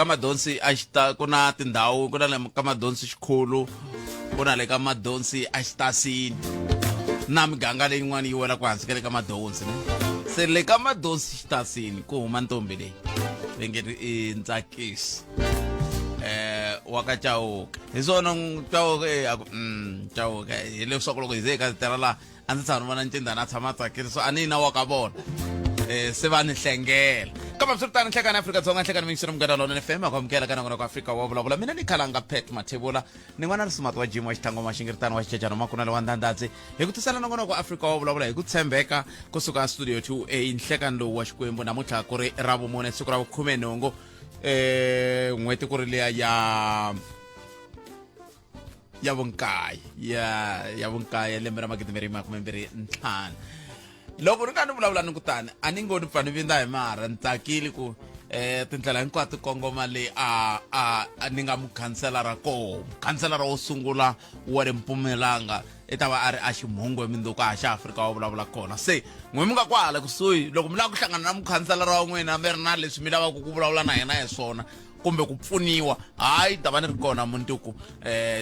ka Madonsi a xita ku na tindhawu ku na le ka Madonsi xikulu ku na le ka Madonsi a xitasini na miganga leyin'wana yi wela ku hansi ka le ka Madonsi ne se le ka Madonsi xitasini ku huma ntombi leyi ve nge i Ntsakisi wa ka Chauke hi swona Chauke Chauke hi leswaku loko hi ze ka tela la a ndzi tshama vona ncindana a tshama Tsakisi so a ni na wa ka vona se va ni hlengela kama msutana nhlekana Afrika-Dzonga nhlekana mingisiro mugada lona FM akwamukela kana ngona ku Afrika wa vulavula mina ni khalanga Pet Mathebula ni n'wana risumati wa Jimo wa xitango maxingiritano wa xicecana makuna le wa ndandadzi hi ku tisela ngona ku Afrika wa vulavula hi ku tshembeka kusuka studio 2A nhlekana lowu wa Xikwembu namuntlha ku ri Ravumune siku ra vu 18 n'hweti ku ri leya ya vunkaya ya vunkaya lembe ra 2025 loko ri nga ni vulavula ni kutani a ni ngo ni pfa ni vinda hi mara ni tsakile ku tindlela hinkwato kongoma leyi ni nga mukhanselara khanselara wo sungula wa le Mpumalanga i ta va a ri a ximhungu mindzuku a xa Afrika wa vulavula kona se n'we mi nga kwala kusuhi loko mi lava ku hlangana na mukhanselara wa n'wina mi ri na leswi mi lavaka ku vulavula na yena hi swona kumbe ku pfuniwa hayi ta va ni ri kona munduku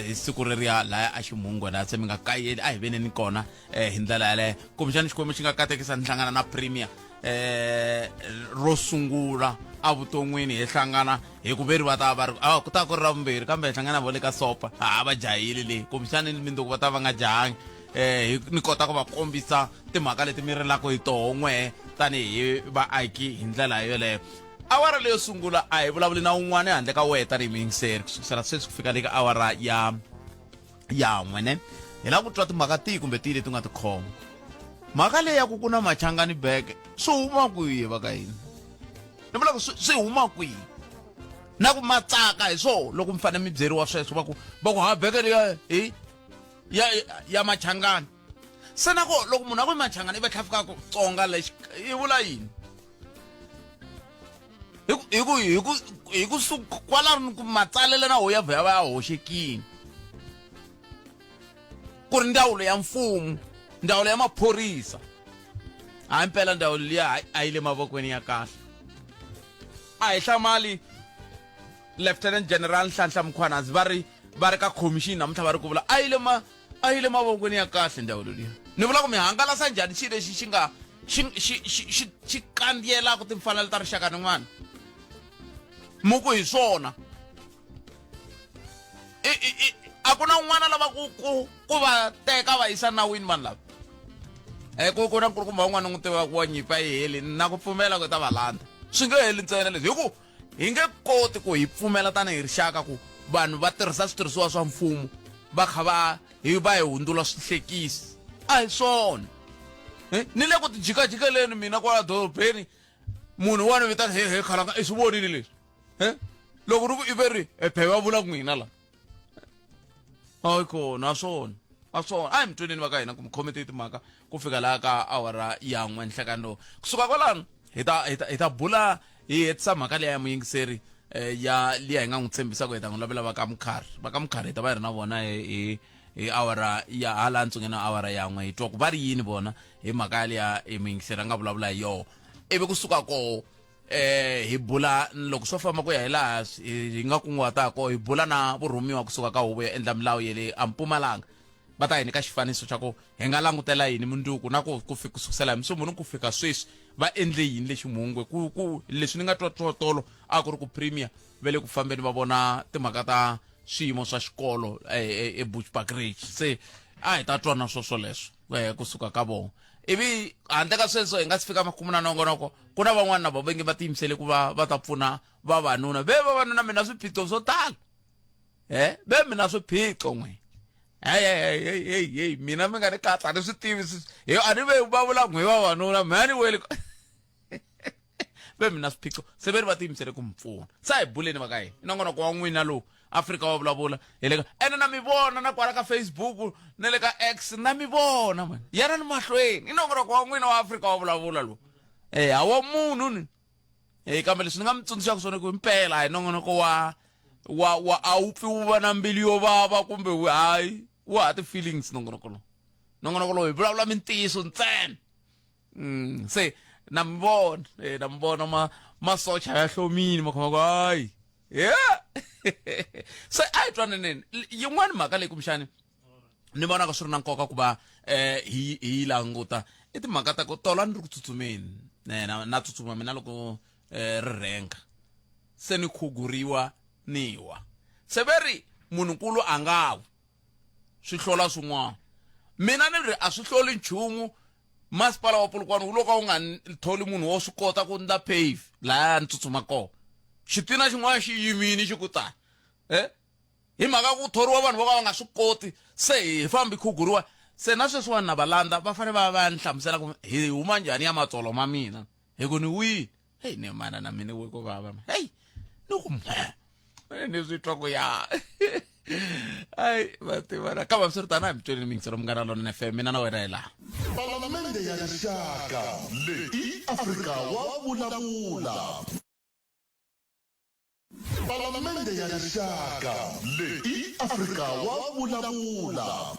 hi siku reriya laya a ximhungu laha se mi nga kayeli a hi veneni kona hi ndlela yaleyo kumbexani Xikwembu xi nga katekisa ni hlangana na Premier ro sungula a vuton'wini hi hlangana hi ku veri va ta va ri ku ta ku ri ravumbirhi kambe hi hlangana vo le ka Sopa va jahile leyi kumbexani mindzuku va ta va nga jahangi ni kota ku va kombisa timhaka leti mi rilaka hi toho n'we tanihi vaaki hi ndlela yoleyo awara leyo sungula a hi vulavuli na un'wana handle ka wena tanihi muyingiseri kusukela sweswi ku fika le ka awara ya n'wene hi lava ku twa timhaka tihi kumbe tihi leti nga ti khoma mhaka leyi ya ku na Machangani beke swi huma kwihi va ka hina ni vula ku swi huma kwihi na ku matsaka hi swona loko mi fanele mi byeriwa sweswo va ku ha beke leya ya Machangani se na ku loko munhu a ku Machangani i va tlhafikaka Tsonga lexi yi vula yini hi ku kwalano ku matsalele na ho ya vha ya hoxekini ku ri ndzawulo ya mfumo ndzawulo ya maphorisa hayi mpela ndzawulo liya a yi le mavokweni ya kahle a hi hlamali Lieutenant General Nhlanhla Mkhwanazi va ri ka commission namuntlha va ri ku vula a yi le mavokweni ya kahle ndzawulo liya ni vula ku mi hangalasa njhani xi lexi xi nga xi kandziyelaka timfanelo ta rixaka rin'wana muku hi swona a ku na un'wana lava ku va teka va yisa nawini vanhu lava ku na nkulukumba un'wana n'wi tivaka wa nyipa yi heli na ku pfumela ku ta va landza swi nge heli ntsena leswi hi ku hi nge koti ku hi pfumela tanihi rixaka ku vanhu va tirhisa switirhisiwa swa mfumo va kha va hi hundzula swihlekisi a hi swona ni le ku ti jikajikeleni mina kwala dorobeni munhu wani vitana he khalanga i swi vonile leswi loko ri ku i veri phe va vula n'wina la hayi kona a swona a hi mi tweneni va ka hina ku mi khomete timhaka ku fika laha ka awara ya n'we nhlekani lowu kusuka kwalano hi ta bula hi hetisa mhaka leya ya muyingiseri ya liya hi nga n'wi tshembisaka hi ta n'wi lavela va ka Mkhari hi ta va hi ri na vona hi awara ya hala ntsungeni awara ya n'we hi twa ku va ri yini vona hi mhaka leya hi muyingiseri a nga vulavula hi yoho ivi kusuka ko hi bula loko swo famba ku ya hi laha hi nga kunguhatako hi bula na vurhumiwa kusuka ka huvo ya endla milawu ya le Mpumalanga va ta hi nyika xifaniso xa ku hi nga langutela yini munduku na ku kusukisela hi Musumbhunuku ku fika sweswi va endle yini lexi muhungwe ku leswi ni nga twa tolo a ku ri ku Premier ve le ku fambeni va vona timhaka ta swiyimo swa xikolo eBushbuckridge se a hi ta twana swoleswo kusuka ka vona ivi handle ka sweswo hi nga si fika makumu na nongonoko ku na van'wana na vo va nge va tiyimisele ku va ta pfuna vavanuna vavanuna mina swiphiqo swo tala mina swiphiqo n'we hey mina mi nga ni katsa ni swi tivi a ni ve va vula n'we vavanuna mina ni wele mina swiphiqo se ve ri va tiyimisele ku mi pfuna sa hi buleni va ka hina nongonoko wa n'wina lowu Afrika wa vulavula hi le ka ene na mi vona na kwala ka Facebook na le ka X na mi vona man yana ni mahlweni i nongonoko wa n'wina wa Afrika wa vulavula lo hawa munhu ni kambe leswi ni nga mi tsundzuxaka swona ku impela hi nongonoko wa a wu pfi wu va na mbilu yo vava kumbe hayi wa ha ti-feelings nongonoko lowu hi vulavula mintiyiso ntsena se na mi vona masocha ya hlomini ma khoma ku hayi yeah se ai twaneneni yin'wana mhaka leyi kumxani ni vona ka swi ri na nkoka ku va hi languta i timhaka ta ku tola ni ri ku tsutsumeni na tsutsuma mina loko ri rhenga se ni khuguriwa niwa se veri munhunkulu a nga wi swi hlola swin'wana mina ni ri a swi hloli nchumu masipala wa Polokwane wu loko wu nga tholi munhu wo swi kota ku ndla pave laha ni tsutsuma kona xitina xin'wana xi yimini xi ku tani hi mhaka ku thoriwa vanhu vo ka va nga swi koti se hi fambi khuguriwa se na sweswiwani na valanda va fanele va ni hlamusela ku hi huma njhani ya matsolo ma mina hi ku ni wini heyi ni mana na mina ku vava heyi ni ku ni swi twa ku ya ai vativana ka va swi ri tani a hi mitweni mingisero Munghana Lonene FM mina na wena hi laha Palamende ya rixaka leyi Afrika wa vulavula Palamende ya rixaka leyi Afrika wa vulavula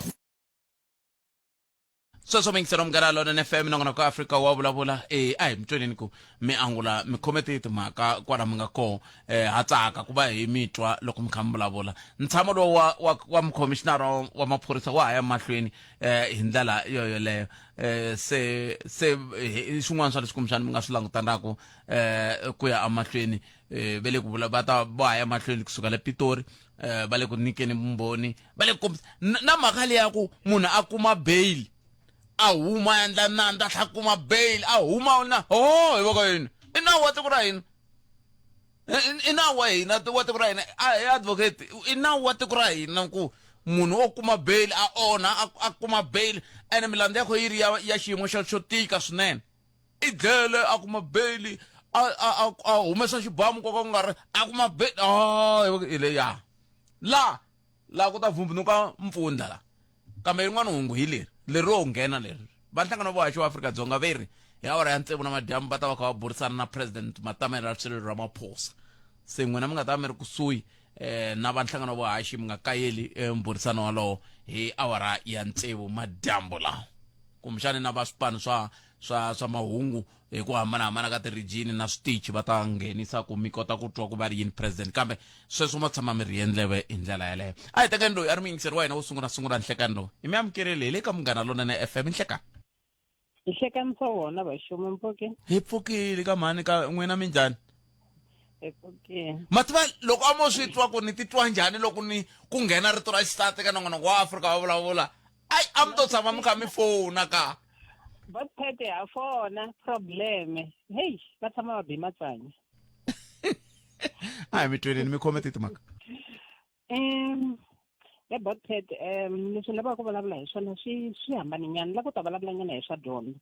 sweswo mingisero Munghana Lonene FM nongona ka Afrika wa vulavula a hi mitwenini ku mi angula mi khomete timhaka kwala mi nga ko ha tsaka ku va hi mitwa loko mi kha mi vulavula ntshamo lowu wa mucommissioner wa maphorisa wa ha ya mahlweni hi ndlela yoyoleyo se swin'wana swa leswi kumbexani mi nga swi langutanaku ku ya emahlweni va le ku vula va ha ya mahlweni kusuka le Pitori va le ku nyikeni vumbhoni va le ku na mhaka leyi ya ku munhu a kuma bail a huma endla nandza tlhakuma bail a huma na hi voko yini i nawu wa tiko ra hina i nawu wa hina wa tiko ra hina advocate i nawu wa tiko ra hina ku munhu wo kuma bail a onha a kuma bail ene milandzu ya kho yi ri ya xiyimo xo tika swinene i dlele a kuma bail a humesa xibamu koka ku nga ri a kuma bail hi le ya la ku ta vumbunuka mpfundla la kambe rin'wana hungu hi leri ro nghena leri va nhlangano va wa Afrika-Dzonga veri hi awara ya ntsevu na madyambu va ta va kha va burisana na president Matamela Cyril Ramaphosa se n'wina mi nga ta mi ri kusuhi na va nhlangano va haxi mi nga kayeli mburisano walowo hi awara ya ntsevu madyambu lawa kumbexani na va swipano swa mahungu hi ku hambanahambana ka ti-region na switichi va ta nghenisa ku mi kota ku twa ku va ri yini president kambe sweswo ma tshama mi ri endleve hi ndlela yaleyo a hi tekani loyi a ri muyingiseri wa hina wo sungula nhlekani lowu hi mi amukerile hi le ka Munghana Lonene FM nhlekani hi hlekanisa wona vaxomi mpfukeni hi pfukile ka mhani ka n'wina minjhani hi pfukeni ma tiva loko a mo swi twa ku ni titwa njhani loko ni ku nghena rito ra xisati ka nongonoko wa Afrika wa vulavula ai a mi to tshama mi kha mi fona ka Botphete ha fona probleme hey va tshama va bima tsanya a hi mitweni mi khomete timhaka le Botphete leswi lavaka ku vulavula hi swona swi hambaninyana la ku ta vulavulanyana hi swa dyondzo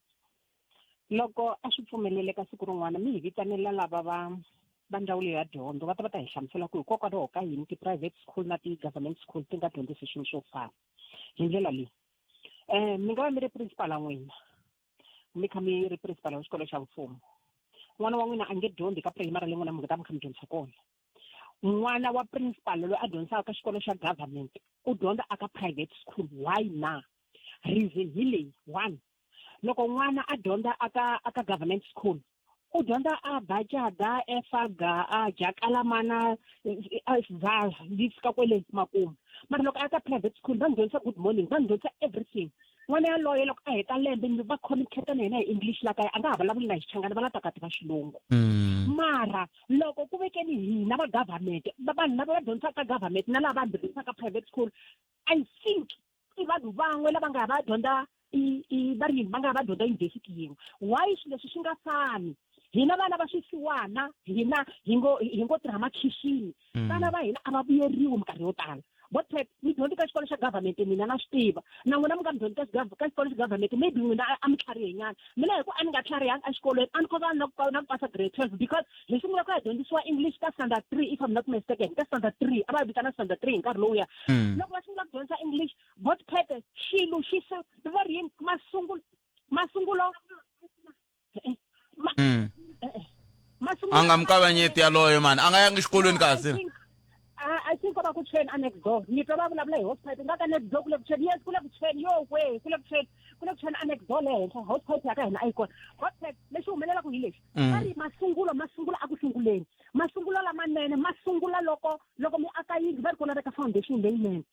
loko a swi pfumelele ka siku rin'wana mi hi vitanela lava va ndzawulo ya dyondzo va ta hi hlamusela ku hikokwalaho ka yini ti-private school na ti-government school ti nga dyondzisi swilo swo fana hi ndlela leyi mi nga va mi ri principal n'wina mi kha mi ri principal wa xikolo xa mfumo n'wana wa n'wina a nge dyondzi ka primary leyi n'wina mi nga ta mi kha mi dyondzisa kona n'wana wa principal loyi a dyondzisaka ka xikolo xa government u dyondza aka private school why na reason hi leyi one loko n'wana a dyondza aka government school u dyondza a bajada efaga a jakalamana za yi fika kwele makumu mara loko aka private school va dyondzisa good morning va dyondzisa everything n'wana yaloye loko a heta lembe va communicate na yena hi English la kaya a nga ha vulavuli na Xichangana va la ta kati va xilungu mara loko ku vekeni hina va government vanhu lava va dyondzisaka government na lava va dyondzisaka private school I think i vanhu van'we lava nga va dyondza varimi va nga va dyondza university yin'we why swilo leswi swi nga fani hina vana va swisiwana hina hi ngo tirha makhixini vana va hina a va vuyeriwi minkarhi yo tala Botphete mi dyondzi ka xikolo xa government mina na swi tiva na n'wina mi nga mi dyondzi ka xikolo xa government maybe n'wina a mi tlharihenyana mina hi ku a ni nga tlharihanga exikolweni a ni kota na ku pasa grade 12 because hi sungula ku ya dyondzisiwa English ka standard 3 if I'm not mistaken ka standard 3 a va vitana standard 3 hi nkarhi lowuya loko va sungula ku dyondzisa English Botphete xilo xi se va ri yini masungulo a nga mi kavanyeti yaloye mani a nga yangi xikolweni kasi I think about ku train annex door ni twa va vulavula hi hospital nga ka next door kule ku train yes kule ku train yo kwe kule ku train annex door le henhla hospital ya ka hina a yi kona hospital lexi humelela ku hi lexi va ri masungulo a ku sunguleni masungulo lamanene masungula loko mi aka yindlu va ri kona veka foundation leyinene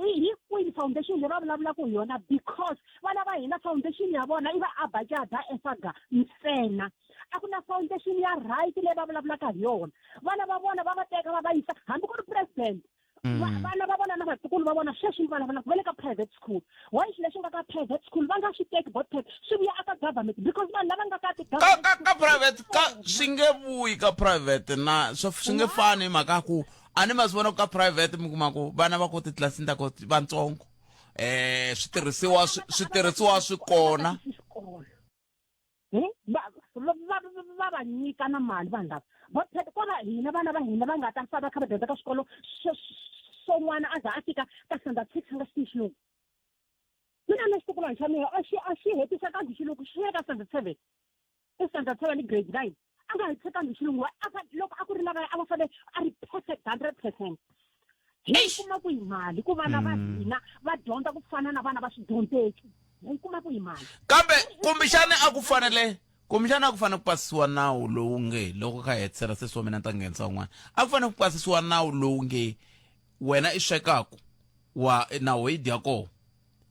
hi kwini foundation leyi va vulavulaka hi yona because vana va hina foundation ya vona i va abajada esaga ntsena a ku na foundation ya right leyi va vulavulaka hi yona vana va vona va va teka va va yisa hambi ku ri president vana va vona na vatukulu va vona sweswi vulavulaka va le ka private school why xi lexi nga ka private school va nga xi teki bottom swi vuya aka government because vanhu lava nga ka ti ka private ka swi nge vuyi ka private na swi nge fani mhaka ku a ni ma swi vona ka private mi kuma ku vana va ko titlilasini ta ko vantsongo switirhisiwa swi kona va va nyika na mali vanhu lava but kona hina vana va hina va nga ta sala kha va dyondza ka swikolo so n'wana a za a fika ka standard 6 a nga xi xilungu mina na xitukulwana xa mina a xi hetisa ka xilungu xi ya ka standard 7 i standard 7 grade 9 a nga hetisa ka xilungu loko a ku ri lava a va fanele a ri perfect 100%. Hi kuma ku imali ku vana va hina va dyondza ku fana na vana va swidyondzeki hi kuma ku imali kambe kumbexana a ku fanele ku pasisiwa nawu lowu nge loko ka hetisela se swo mina ta nghenisa un'wana a ku fanele ku pasisiwa nawu lowu nge wena i swekaku wa na wage ya kona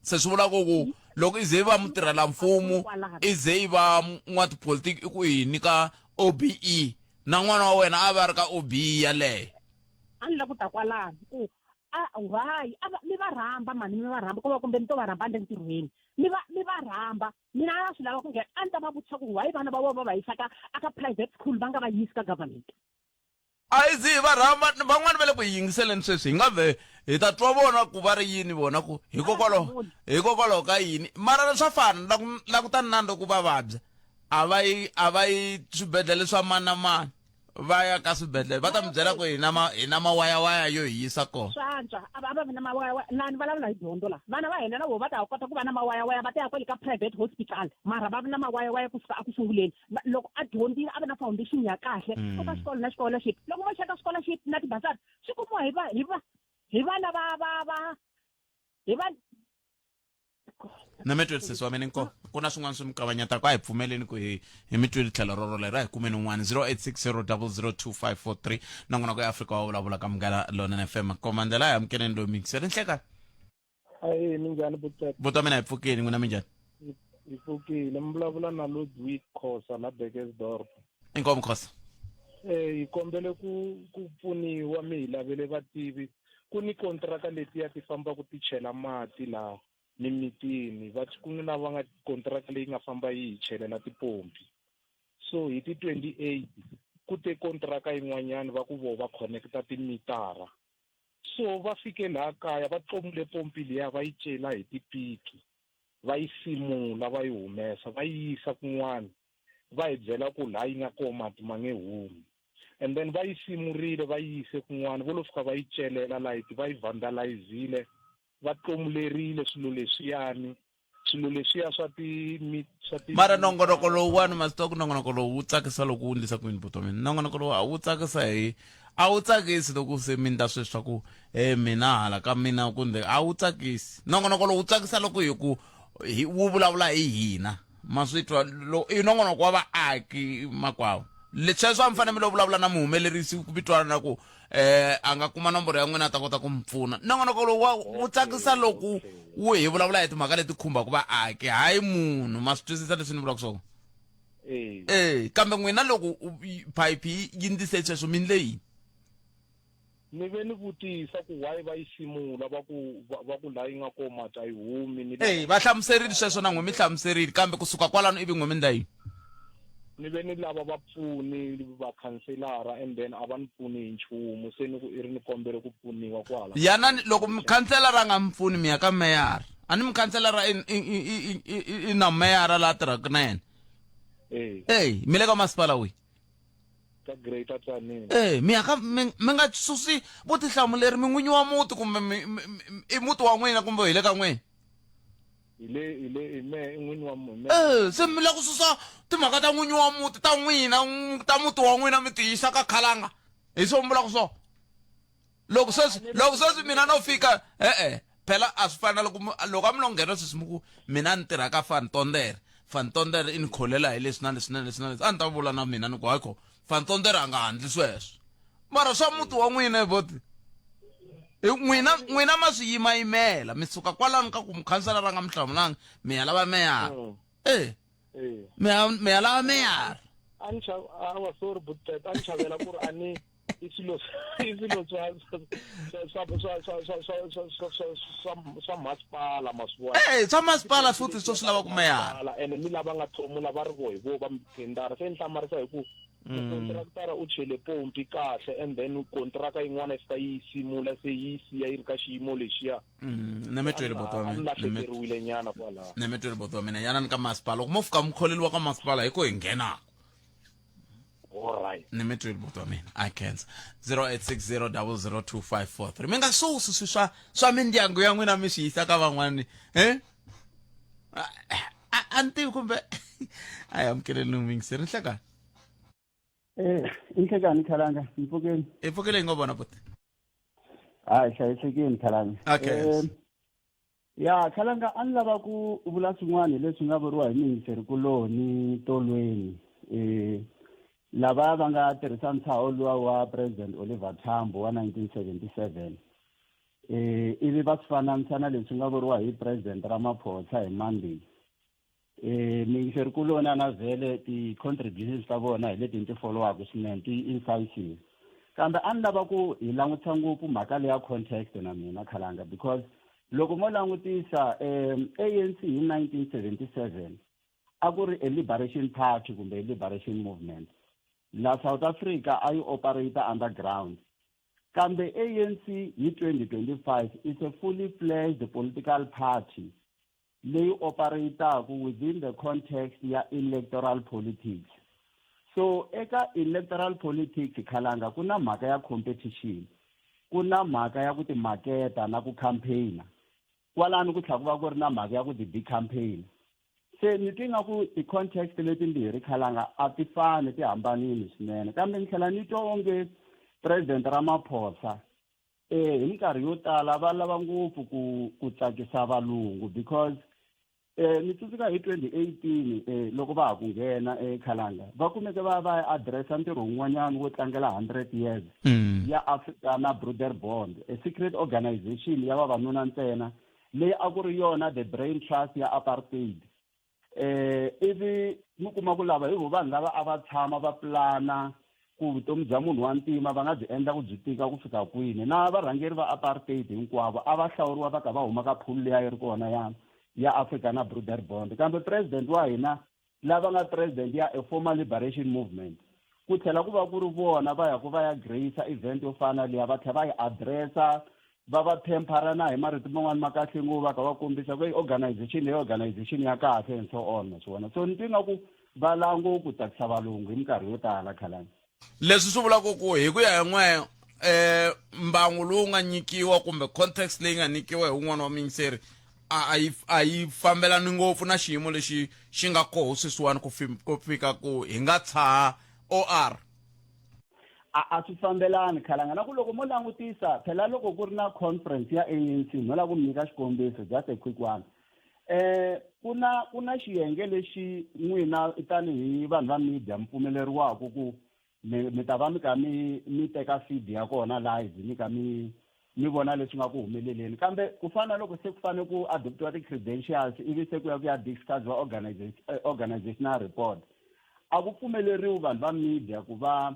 se swi vula ku loko i ze i va mutirhela mfumo i ze i va n'watipolitiki i ku hi nyika OBE na n'wana wa wena a va ri ka OBE yaleyo a ni la ku ta kwalano ku why mi va rhamba mani mi va rhamba ku kumbe mi to va rhamba entirhweni mi va rhamba mina a swi lava ku nghena a ni ta va vutisa ku why vana va vona va yisa aka private school va nga va yisi ka government a hi zi va rhamba van'wana va le ku yingiseleni sweswi hi nga ve hi ta twa vona ku va ri yini vona ku hikokwalaho ka yini mara swa fana la ku tani nani loko va vabya a va yi swibedhlele swa mani na mani va ya ka swibedhlele va ta mi byela ku hi na mawayawaya yo hi yisa kona swantswa a va vi na mawayawaya lani vulavula hi dyondzo la vana va hina na vo va ta kota ku va na mawayawaya va ta ya kwale ka private hospital mara va vi na mawayawaya kusuka a ku sunguleni loko a dyondzile a va na foundation ya kahle eka xikolo na scholarship loko va cheka scholarship na tibasari swi kumiwa hi vana hi va na mi tweli sesi wa mina inkomo ku na swin'wana swi mi kavanyetaka a hi pfumeleni ku hi mi tweli tlhelo rorolero a hi kumeni un'wana 0860002543 nongonoko ya Afrika wa vulavula ka Munghana Lonene FM komandela ya amukeleni lo mixer nhleka ayi minjhani buta mina hi pfukeni n'wina minjhani hi pfukile mi vulavula na Ludwig Khosa la Burgersdorp inkomo Khosa hi kombele ku pfuniwa mi hi lavele vativi ku ni kontraka letiya ti fambaka ti chela mati laha nimitini ku ni lava nga kontraka leyi nga famba yi hi chelela tipompi so hi ti 28 ku te kontraka yin'wanyani va ku vo va connecta timitara so va fike laha kaya va tlomule pompi liya va yi cela hi tipiki va yi simula va yi humesa va yi yisa kun'wana va hi byela ku laha yi nga kona mati ma nge humi and then va yi simurile va yi yise kun'wana vo lo fika va yi celela laha va yi vandalizile va tlomulerile swilo leswiya swa ti mara nongonoko lowuwani masitoku nongonoko lowu wu tsakisa loko wu ndlisa ku yini buto mina nongonoko lowu a wu tsakisa a wu tsakisi loko se mi ndla sweswi swa ku mina hala ka mina kumbe a wu tsakisi nongonoko lowu wu tsakisa loko wu vulavula hi hina ma swi twa i nongonoko wa vaaki makwawo leswi mi fanele mi lo vulavula na muhumelerisi ku vitwana na ku a nga kuma nomboro ya n'wina a ta kota ku mi pfuna nongonoko lowu wu tsakisa loko wu hi vulavula hi timhaka leti khumbaka vaaki hayi munhu ma swi twisisa leswi ni vulaka swona kambe n'wina loko phayiphi yi ndlise sweswo mi ndle yini ni ve ni vutisa ku why va yi simula va ku laha yi nga koma mati a yi humi va hlamuserile sweswo na n'we mi hlamuserile kambe kusuka kwalano ivi n'we mi ndla yini ni ve ni lava vapfuni vakhanselara and then a va ni pfuni hi nchumu se ni ku i ri ni kombele ku pfuniwa kwala yana loko mukhanselara a nga mi pfuni mi ya ka meyara a ni mukhanselara i na meyara laha tirhaka na yena mi le ka masipala wihi ka Greater Tzaneen mi nga susi vutihlamuleri mi n'winyi wa muti kumbe i muti wa n'wina kumbe hi le ka n'wina n'winyi wa se mi la ku susa timhaka ta n'winyi wa muti ta n'wina ta muti wa n'wina mi ti yisa ka khalanga hi swo mi vulaka swona loko sweswi mina no fika phela a swi fana loko a mi lo nghena sweswi mi ku mina ni tirha ka Van Tonder i ni kholela hi leswi na leswi a ni ta vula na mina ni ku hayikho Van Tonder a nga handli sweswo mara swa muti wa n'wina boti n'wina ma swi yimayimela mi suka kwalano ka ku mukhanselara nga mi hlamulanga mi ya lava meyara mi ya lava meyara awa sorry but a ni chavela ku ri a ni i swilo swa masipala masiwa swa masipala futhi swo swi lava ku meyara ene mi lava nga thomula va ri vo hi vo va muthendara se ni hlamarisa hi ku contractara u chele pompi kahle and then contracta yin'wana yi fika yi simula se yi siya yi ri ka xiyimo lexiya ne mi twele boto wa mina lahlekeriwile nyana kwalaho ne mi twele boto wa mina yanani ka masipala loko mo fika mukholeliwa ka masipala hi ko hi nghenaka alright ni mi twele boto wa mina I can't 0860002543 mi nga susi swi swa mindyangu ya n'wina mi swi yisa ka van'wani a ni tivi kumbe a hi amukeleni mingiseri nhlekani inhlekani Khalanga mpfukeni ipfukele hi ngo vona buti hayi hlayisekini Khalanga okay ya Khalanga a ni lava ku vula swin'wana leswi nga vuriwa hi mingiserikuloni Tolweni lava va nga tirhisa ntshaho luwa wa president Oliver Tambo wa 1977 ivi va swi fananisa na leswi nga vuriwa hi president Ramaphosa hi Monday mingiserikuloni a na vhele ti-contributions ta vona hi leti ti follow-aka swinene ti-incisive kambe a ni lava ku hi langutisa ngopfu mhaka leya context na mina Khalanga because loko mo langutisa ANC hi 1977 a ku ri a liberation party kumbe a liberation movement la South Africa a yi operata underground kambe ANC hi 2025 is a fully fledged political party leyi operataku within the context ya electoral politics so eka electoral politics Khalanga ku na mhaka ya competition ku na mhaka ya ku timaketa na ku campaigna kwalano ku tlha ku va ku ri na mhaka ya ku ti campaign se ni tinga ku ti-context leti mbirhi Khalanga a ti fani ti hambanile swinene kambe ni tlhela ni twa onge president Ramaphosa hi minkarhi yo tala va lava ngopfu ku tsakisa valungu because ni tsundzuka hi 2018 loko va ha ku nghena Khalanga va kumeke va addressa ntirho wun'wanyana wo tlangela 100 years ya Africana Broederbond a secret organization ya vavanuna ntsena leyi a ku ri yona the brain trust ya apartheid ivi mi kuma ku lava hi vo vanhu lava a va tshama va plana ku vutomi bya munhu wa ntima va nga byi endla ku byi tika ku fika kwini na varhangeri va apartheid hinkwavo a va hlawuriwa va ka va huma ka pool leyi ri kona ya Africana Broederbond kambe president wa hina lava nga president ya a former liberation movement ku tlhela ku va ku ri vona va ya ku va ya grace event yo fana liya va tlhela va yi addressa va va tempera na hi marito man'wani ma kahle ngopfu va ka va kombisa ku organization ya kahle and so on na swona so ni tinga ku va lango ku tsakisa valungu hi minkarhi yo tala Khalanga leswi swi vulaka ku hi ku ya hi n'we mbangu lowu nga nyikiwa kumbe context leyi nga nyikiwa hi wun'wana wa mingiseri a yi fambelani ngopfu na xiyimo lexi xi nga koho sweswiwani ku fika ku hi nga tshaha OR a swi fambelani Khalanga na ku loko mo langutisa phela loko ku ri na conference ya ANC no la ku mi nyika xikombiso just a quick one ku na xiyenge lexi n'wina tanihi vanhu va media mi pfumeleriwaka ku mi ta va mi ka mi teka feed ya kona live mi ka mi vona leswi nga ku humeleleni kambe ku fana loko se ku fane ku adoptiwa ti-credentials ivi se ku ya ku ya discuss va organizational report a ku pfumeleriwi vanhu va media ku va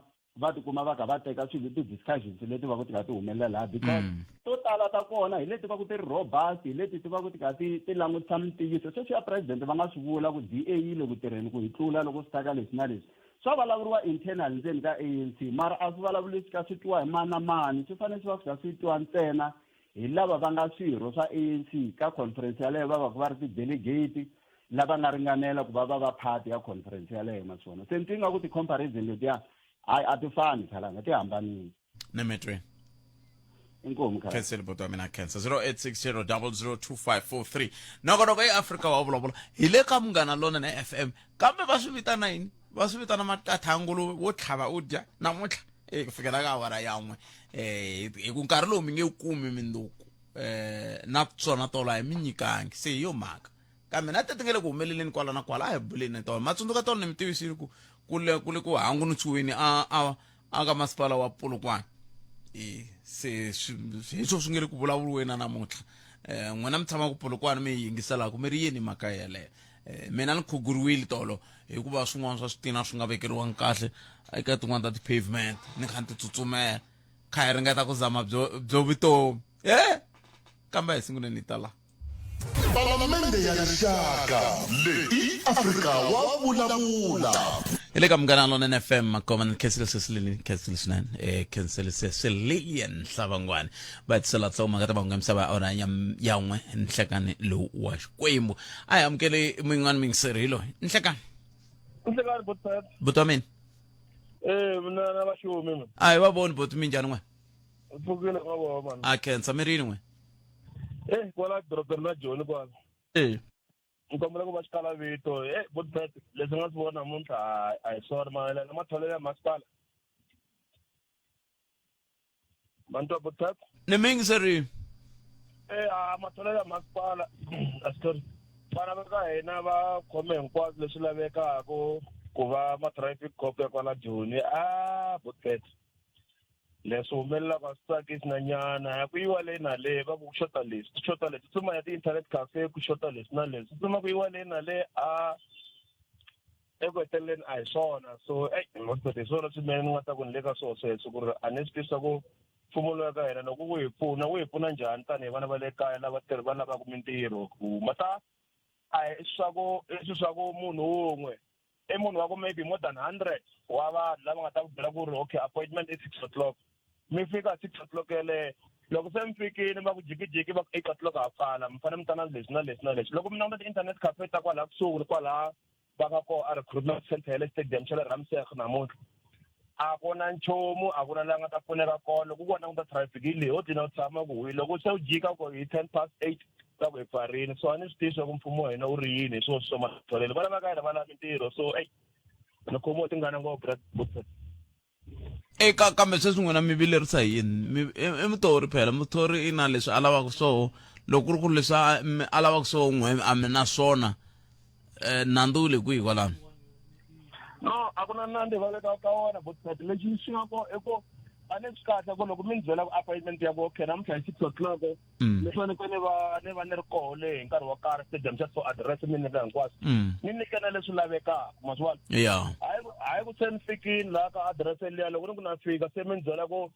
tikuma va ka va teka swilo ti-discussions leti va ku ti kha ti humelela because to tala ta kona hi leti va ku ti ri robust hi leti ti va ku ti kha ti langutisa mintiyiso sweswi ya president va nga swi vula ku DA yi le ku tirheni ku hi tlula loko swi ta ka leswi na leswi swa vulavuriwa internal ndzeni ka ANC mara a swi vulavuli swi ka swi twiwa hi mani na mani swi fanele swi va swi kha swi twiwa ntsena hi lava va nga swirho swa ANC ka conference yaleyo va va ku va ri ti-delegate lava nga ringanela ku va part ya conference yaleyo na swona se ni tinga ku ti-comparison letiya a ti fani Khalanga ti hambanile nemetwe inkomu Khalanga cancel boto wa mina cancer 0860002543 noko eAfrika wa vulavula hi le ka Munghana Lonene FM kambe va swi vitana yini va swi vitana matathangulu wo tlhava u dya namuntlha ku fikela ka awara yan'we hi ku nkarhi lowu mi nge kumi minduku na tsona tola hi mi nyikangi se hi yo mhaka kambe na tetingele ku humeleleni kwala na kwala a hi buleni tona matsundzuka tona ni mi tivisile ku kule ku hangu ni tshuweni a aka masipala wa Polokwane se swo swi ngeri ku vulavuriweni namuntlha n'wina mi tshama ku Polokwane mi yingisela ku mi ri yini mhaka yeleyo mina ni khuguriwile tolo hikuva swin'wana swa switina swi nga vekeriwangi kahle eka tin'wana ta ti-pavement ni kha ni ti tsutsumela kha hi ringeta ku zama byo vutomi kambe hi sungule ni ta la Palamende ya rixaka leyi Afrika wa vulavula. Ile ka Munghana Lonene FM makoma ni Kensel Sesilini Kensel Sinan Kensel Sesilian Hlabangwane but sala tsoma ka tabanga msaba ora yan'we nhlekani lo wa Xikwembu ayi amkele mwin'wana mingisirilo nhlekani Nhlekani Botamin mina na vaxumi mina. ayi wa voni bot mi njhani n'we Pfukile ka vona mani. a Kensa mirini n'we Kwala dorobeni na Joni kwala. Nkombela ku va xikala vito Botshet leswi nga swi vona namuntlha a hi swona mayelana na matholelo ya masipala. Bantu Botshet ni mingisirilo matholelo ya masipala sorry vana va ka hina va khome hinkwaswo leswi lavekaka ku va ma-traffic cop ya kwala Joni Botshet leswi humelelaka swi tsakisi na nyana ku yiwa le na le va ku xota leswi tsutsuma ya ti-internet cafe ku xota leswi na leswi tsutsuma ku yiwa le na le eku heteleleni a hi swona so hi swona swinene ni nga ta ku ni le ka swoho sweswo ku ri a ni swi twisisa ku mfumo lowu ka hina loko wu hi pfuna njhani tanihi vana va le kaya lava va lavaka mintirho ku mata a hi swi swa ku munhu wun'we munhu wa ku maybe more than 100 wa vanhu lava nga ta ku byela ku ri okay appointment is 6 o'clock mi fika 6 o'clock yeleyo loko se mi fikile va ku jikijiki va ku 8 o'clock ha pfala mi fanele mi tana leswi na leswi na leswi loko mi languta ti-internet cafe ta kwalaha kusuhi kwalaha va nga koho a recruitment center ya le stadium xa le Ramsey namuntlha a ku na nchumu a ku na laha nga ta pfuneka kona loko ku vona ku ta traffic yi leyi ho dlina u tshama ku loko se u jika ku hi 8:10 ta ku hi pfarile so a ni swi tivi swa ku mfumo wa hina wu ri yini hi swona swi swo matholelo vana va ka hina va lava mintirho so ni khomiwa tingana ngopfu kambe sweswi n'wina mi vilerisa hi yini i muthori phela muthori i na leswi a lavaka swoho loko ku ri ku ri leswi a lavaka swoho n'we a mi na swona nandzu wu le kwihi kwalano no a ku na nandzu va le ka wona Botshet lexi xi nga ko i ku a ni swi kahle ku loko mi ni byela ku appointment ya ku okay namuntlha hi 6 o'clock ni fanekele ni va ni ri koho le hi nkarhi wo karhi stadium xa so address mi nyika hinkwaswo ni nyikela leswi lavekaka maswala hayi ku se ni fikini laha ka address liya loko ni ku na fika se mi ni byela ku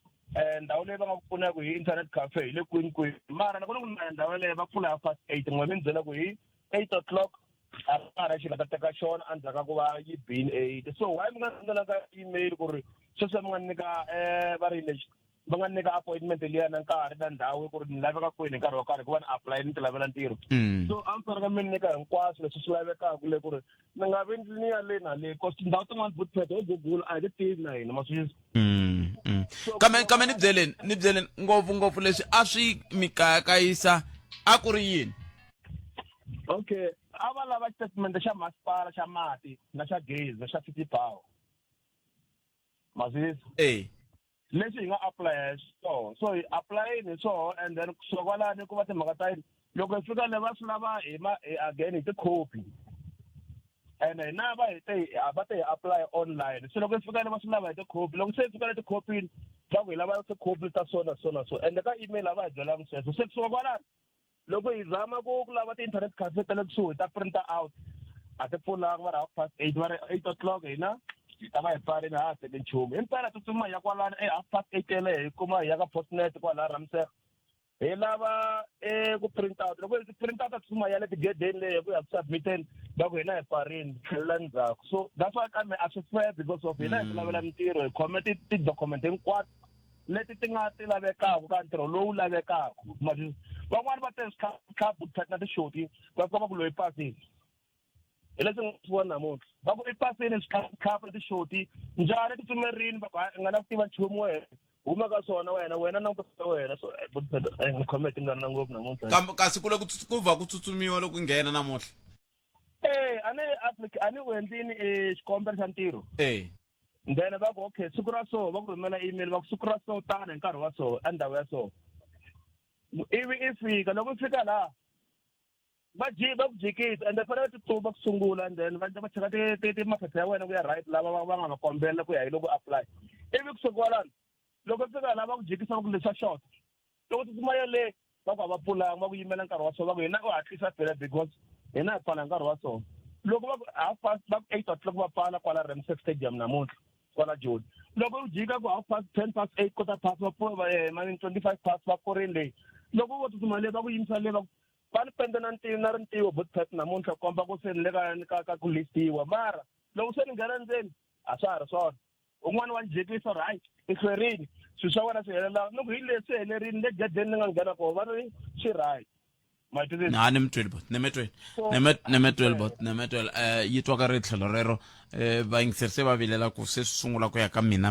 ndhawu leyi va nga ku pfunaka hi internet cafe hi le kwini mara loko ni ku na ndhawu leyi va pfula ya past 8 n'we mi ni byela ku hi 8 o'clock a ri xi nga ta teka xona endzhaku ka ku va yi bini 8 so why mi nga sendela ka email ku ri sweswi mi nga nyika va ri lexi va nga nyika appointment liya na nkarhi na ndhawu ku ri ni laveka kwini hi nkarhi wo karhi ku va ni apply ni ti lavela ntirho so a mi fanele mi nyika hinkwaswo leswi swi lavekaka le ku ri ni nga vi ni ya le na le cause tindhawu tin'wana Botshet ho Google a hi ti tivi na hina maswisi kambe ni byeleni ngopfungopfu leswi a swi mi kayakayisa a ku ri yini okay a va lava statement xa masipala xa mati na xa gezi xa city power maswisi leswi hi nga apply swona so hi applyini swona and then kusuka kwalani ku va timhaka ta yini loko hi fika le va swi lava again hi ti-copy and hina va te hi apply online so loko hi fika le va swi lava hi ti-copy loko se hi fika le ti-copyini va ku hi lava ti-copy ta so ende ka email a va hi byelanga sweswo se kusuka kwalani loko hi zama ku lava ti-internet cafe ta le kusuhi ta printer out a ti pfulanga va ri 8:30 va ri 8 o'clock hina ta va hi pfarile ha teke nchumu himpela tsutsuma hi ya kwalani 8:30 yeleyo hi kuma hi ya ka postnet kwalaha Ramsey hi lava ku print out loko hi print out tsutsuma ya le tigedeni leyi ku ya ku submiteni va ku hina hi pfarile tlhelela ndzhaku so that's why kambe a swi fair because of hina hi ti lavela mintirho hi khome ti-document hinkwato leti ti nga ti lavekaka ka ntirho lowu lavekaka van'wani va tele Botshet na tixoti va fika va ku loyi pasini hi leswi nga swi vona namuntlha va ku i pasini swikhapu na tixoti njhani ti tsumerini va ku nga na ku tiva nchumu wena huma ka swona wena na nkosi wa wena so ni khome tingana na ngopfu namuntlha kasi ku va ku tsutsumiwa loko nghena namuntlha a ni endlini xikombelo xa ntirho then va ku okay siku ra so va ku rhumela email va ku siku ra so tani hi nkarhi wa so endhawu ya so ivi i fika loko i fika laha va ku jikisa ende fanele titsuba ku sungula and then va cheka timaphepha ya wena ku ya right lava va nga va kombela ku ya hi loko apply ivi kusokwalani loko fika la va ku jikisa va ku leswa short loko tsutsuma yele va ku a va pulanga va ku yimela nkarhi wa so va ku hina u hatlisa phela because hina hi pfala nkarhi wa so loko va ku half past va ku 8 o'clock va pfala kwala Ramsey Stadium namuntlha kwala Joni loko u jika ku half past 10 past 8 quarter past va 25 past va korini leyi loko vo tsutsuma le va ku yimisa le va ni pende na rintiwo bootpack namuntlha komba ku se ni le ka ku listiwa mara loko se ni nghena ndzeni a swa ha ri swona un'wana wa njekisa right i hlwerini swilo swa wena swi helela loko hi leswi helerini le gedeni ni nga nghena koho va ri swi right na ni mitweli bot nemetweli bot nemetweli yi twa ka ri tlhelo rero vayingiseri se va vilela ku se swi sungula ku ya ka mina a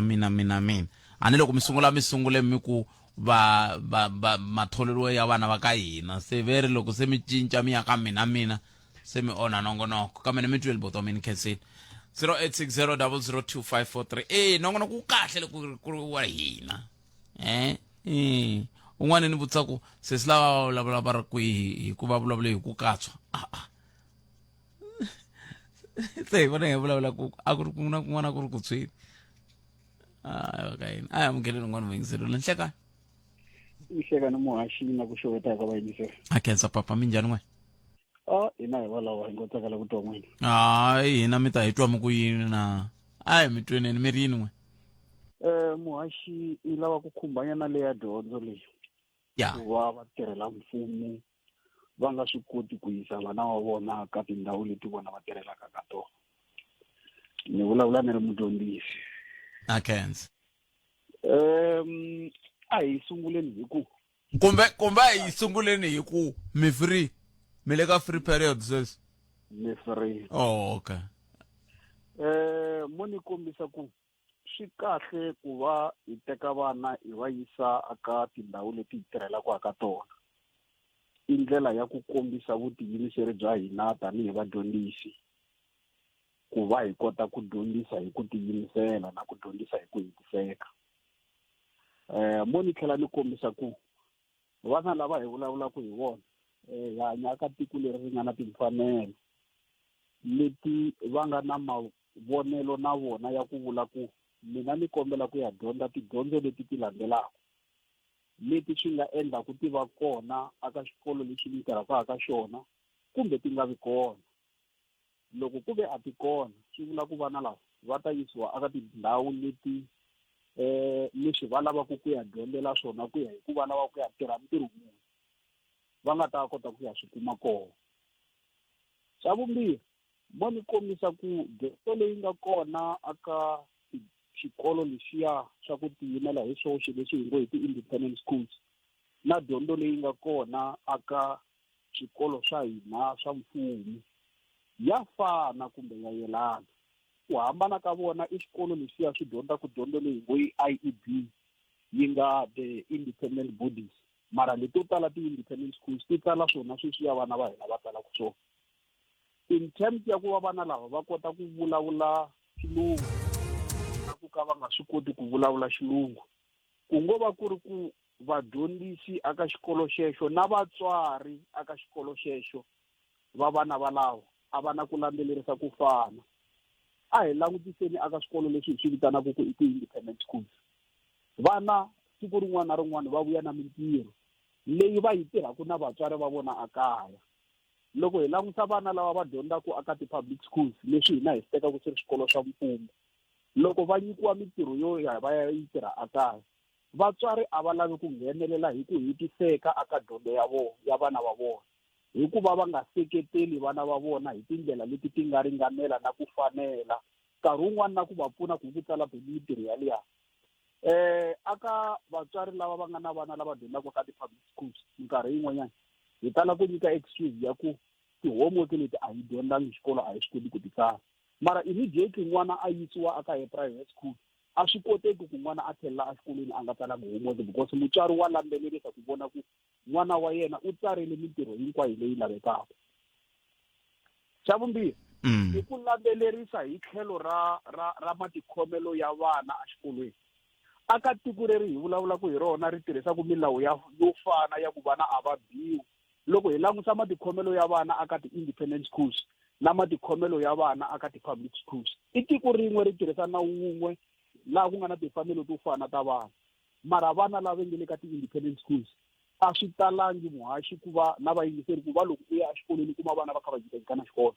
ni loko mi sungule mi ku matholelo ya vana va ka hina se veri loko se mi cinca mi ya ka mina se mi onha nongonoko kambe ni mitweli bot wa mini khensini 0860002543 nongonoko ku kahle loko ku ri wa hina un'wana ni vutisa ku se swi lava vulavula va ri kwihi hi ku va vulavula hi ku katswa se hi vona hi vulavula ku a ku ri kun'wana ku ri ku tshweni okay a amukeleni un'wana vayingiseri nhlekani ihleka ni muhaxi na ku xeweta ka vayingiseri a khensa papa minjhani n'we hina hi valawa hi ngo tsakela ku twa n'wina hina mi ta hi twa mi ku yini na a hi mi tweneni mi ri yini n'we muhaxi i lava ku khumbanyana leya dyondzo leyi ya ku va va tirhela mfumo va nga swi koti ku yisa vana wa vona ka tindhawu leti vona va tirhelaka ka tona ni vulavula ni ri mudyondzisi a khensa a hi sunguleni hi ku kumbe a hi sunguleni hi ku mi free mi le ka free period sweswi ni free okay mo ni kombisa ku swi kahle ku va hi teka vana hi va yisa aka tindhawu leti hi tirhelaka aka tona i ndlela ya ku kombisa vutiyimiseri bya hina tanihi vadyondzisi ku va hi kota ku dyondzisa hi ku tiyimisela na ku dyondzisa hi ku hetiseka mo ni tlhela ni kombisa ku vana lava hi vulavulaka hi vona hi hanya ka tiko leri ri nga na timfanelo leti va nga na mavonelo na vona ya ku vula ku mina ni kombela ku ya dyondza tidyondzo leti ti landzelaka leti swi nga endla ku ti va kona aka xikolo lexi ni tirhaka aka xona kumbe ti nga vi kona loko ku ve a ti kona swi vula ku vana lava va ta yisiwa aka tindhawu leti leswi va lavaka ku ya dyondzela swona ku ya hi ku va lava ku ya tirha ntirho muni va nga ta kota ku ya swi kuma kona xa vumbirhi mo ni kombisa ku dyondzo leyi nga kona aka xikolo lexiya xa ku tiyimela hi swoxe lexi hi ngo hi ti-independent schools na dyondzo leyi nga kona aka swikolo swa hina swa mfumo ya fana kumbe ya yelana ku hambana ka vona i xikolo lexiya swi dyondzaku dyondzo leyi ngo i IEB yi nga the independent bodies mara leto tala ti-independent schools ti tsala swona sweswiya vana va hina va tsalaka swona in terms ya ku va vana lava va kota ku vulavula xilungu na ku ka va nga swi koti ku vulavula xilungu ku ngo va ku ri ku vadyondzisi aka xikolo xexo na vatswari aka xikolo xexo va vana valavo a va na ku landzelerisa ku fana a hi langutiseni aka swikolo leswi hi swi vitanaka ku i ti-independent schools vana siku rin'wana na rin'wana va vuya na mintirho leyi va yi tirhaka na vatswari va vona akaya loko hi langusa vana lava va dyondzaka aka ti-public schools leswi hina hi swi tekaka swi ri swikolo swa mfumo loko va nyikiwa mintirho yo ya va ya yi tirha akaya vatswari a va lavi ku nghenelela hi ku hetiseka aka dyondzo ya vana va vona hikuva va nga seketeli vana va vona hi tindlela leti ti nga ringanela na ku fanela nkarhi wun'wana na ku va pfuna ku tsala mintirho yaliya aka vatswari lava va nga na vana lava dyondzaka ka ti-public schools nkarhi yin'wanyana hi tala ku nyika excuse ya ku ti-homework leti a hi dyondzangi xikolo a hi swi koti ku ti tsala mara immediately n'wana a yisiwa aka hi private school a swi koteki ku n'wana a tlhelela exikolweni a nga tsalangi homework because mutswari wa landzelerisa ku vona ku n'wana wa yena u tsarile mintirho hinkwayo leyi lavekaka xa vumbirhi hi ku landzelerisa hi tlhelo ra matikhomelo ya vana exikolweni aka tiko leri hi vulavulaka hi rona ri tirhisaka milawu yo fana ya ku vana a va biwi loko hi langusa matikhomelo ya vana aka ti-independent schools na matikhomelo ya vana aka ti-public schools i tiko rin'we ri tirhisa nawu wun'we laha ku nga na timfanelo to fana ta vana mara vana lava nge le ka ti-independent schools a swi talangi muhaxi ku va na vayingiseri ku va loko u ya exikolweni kuma vana va kha va jikajikana xikolo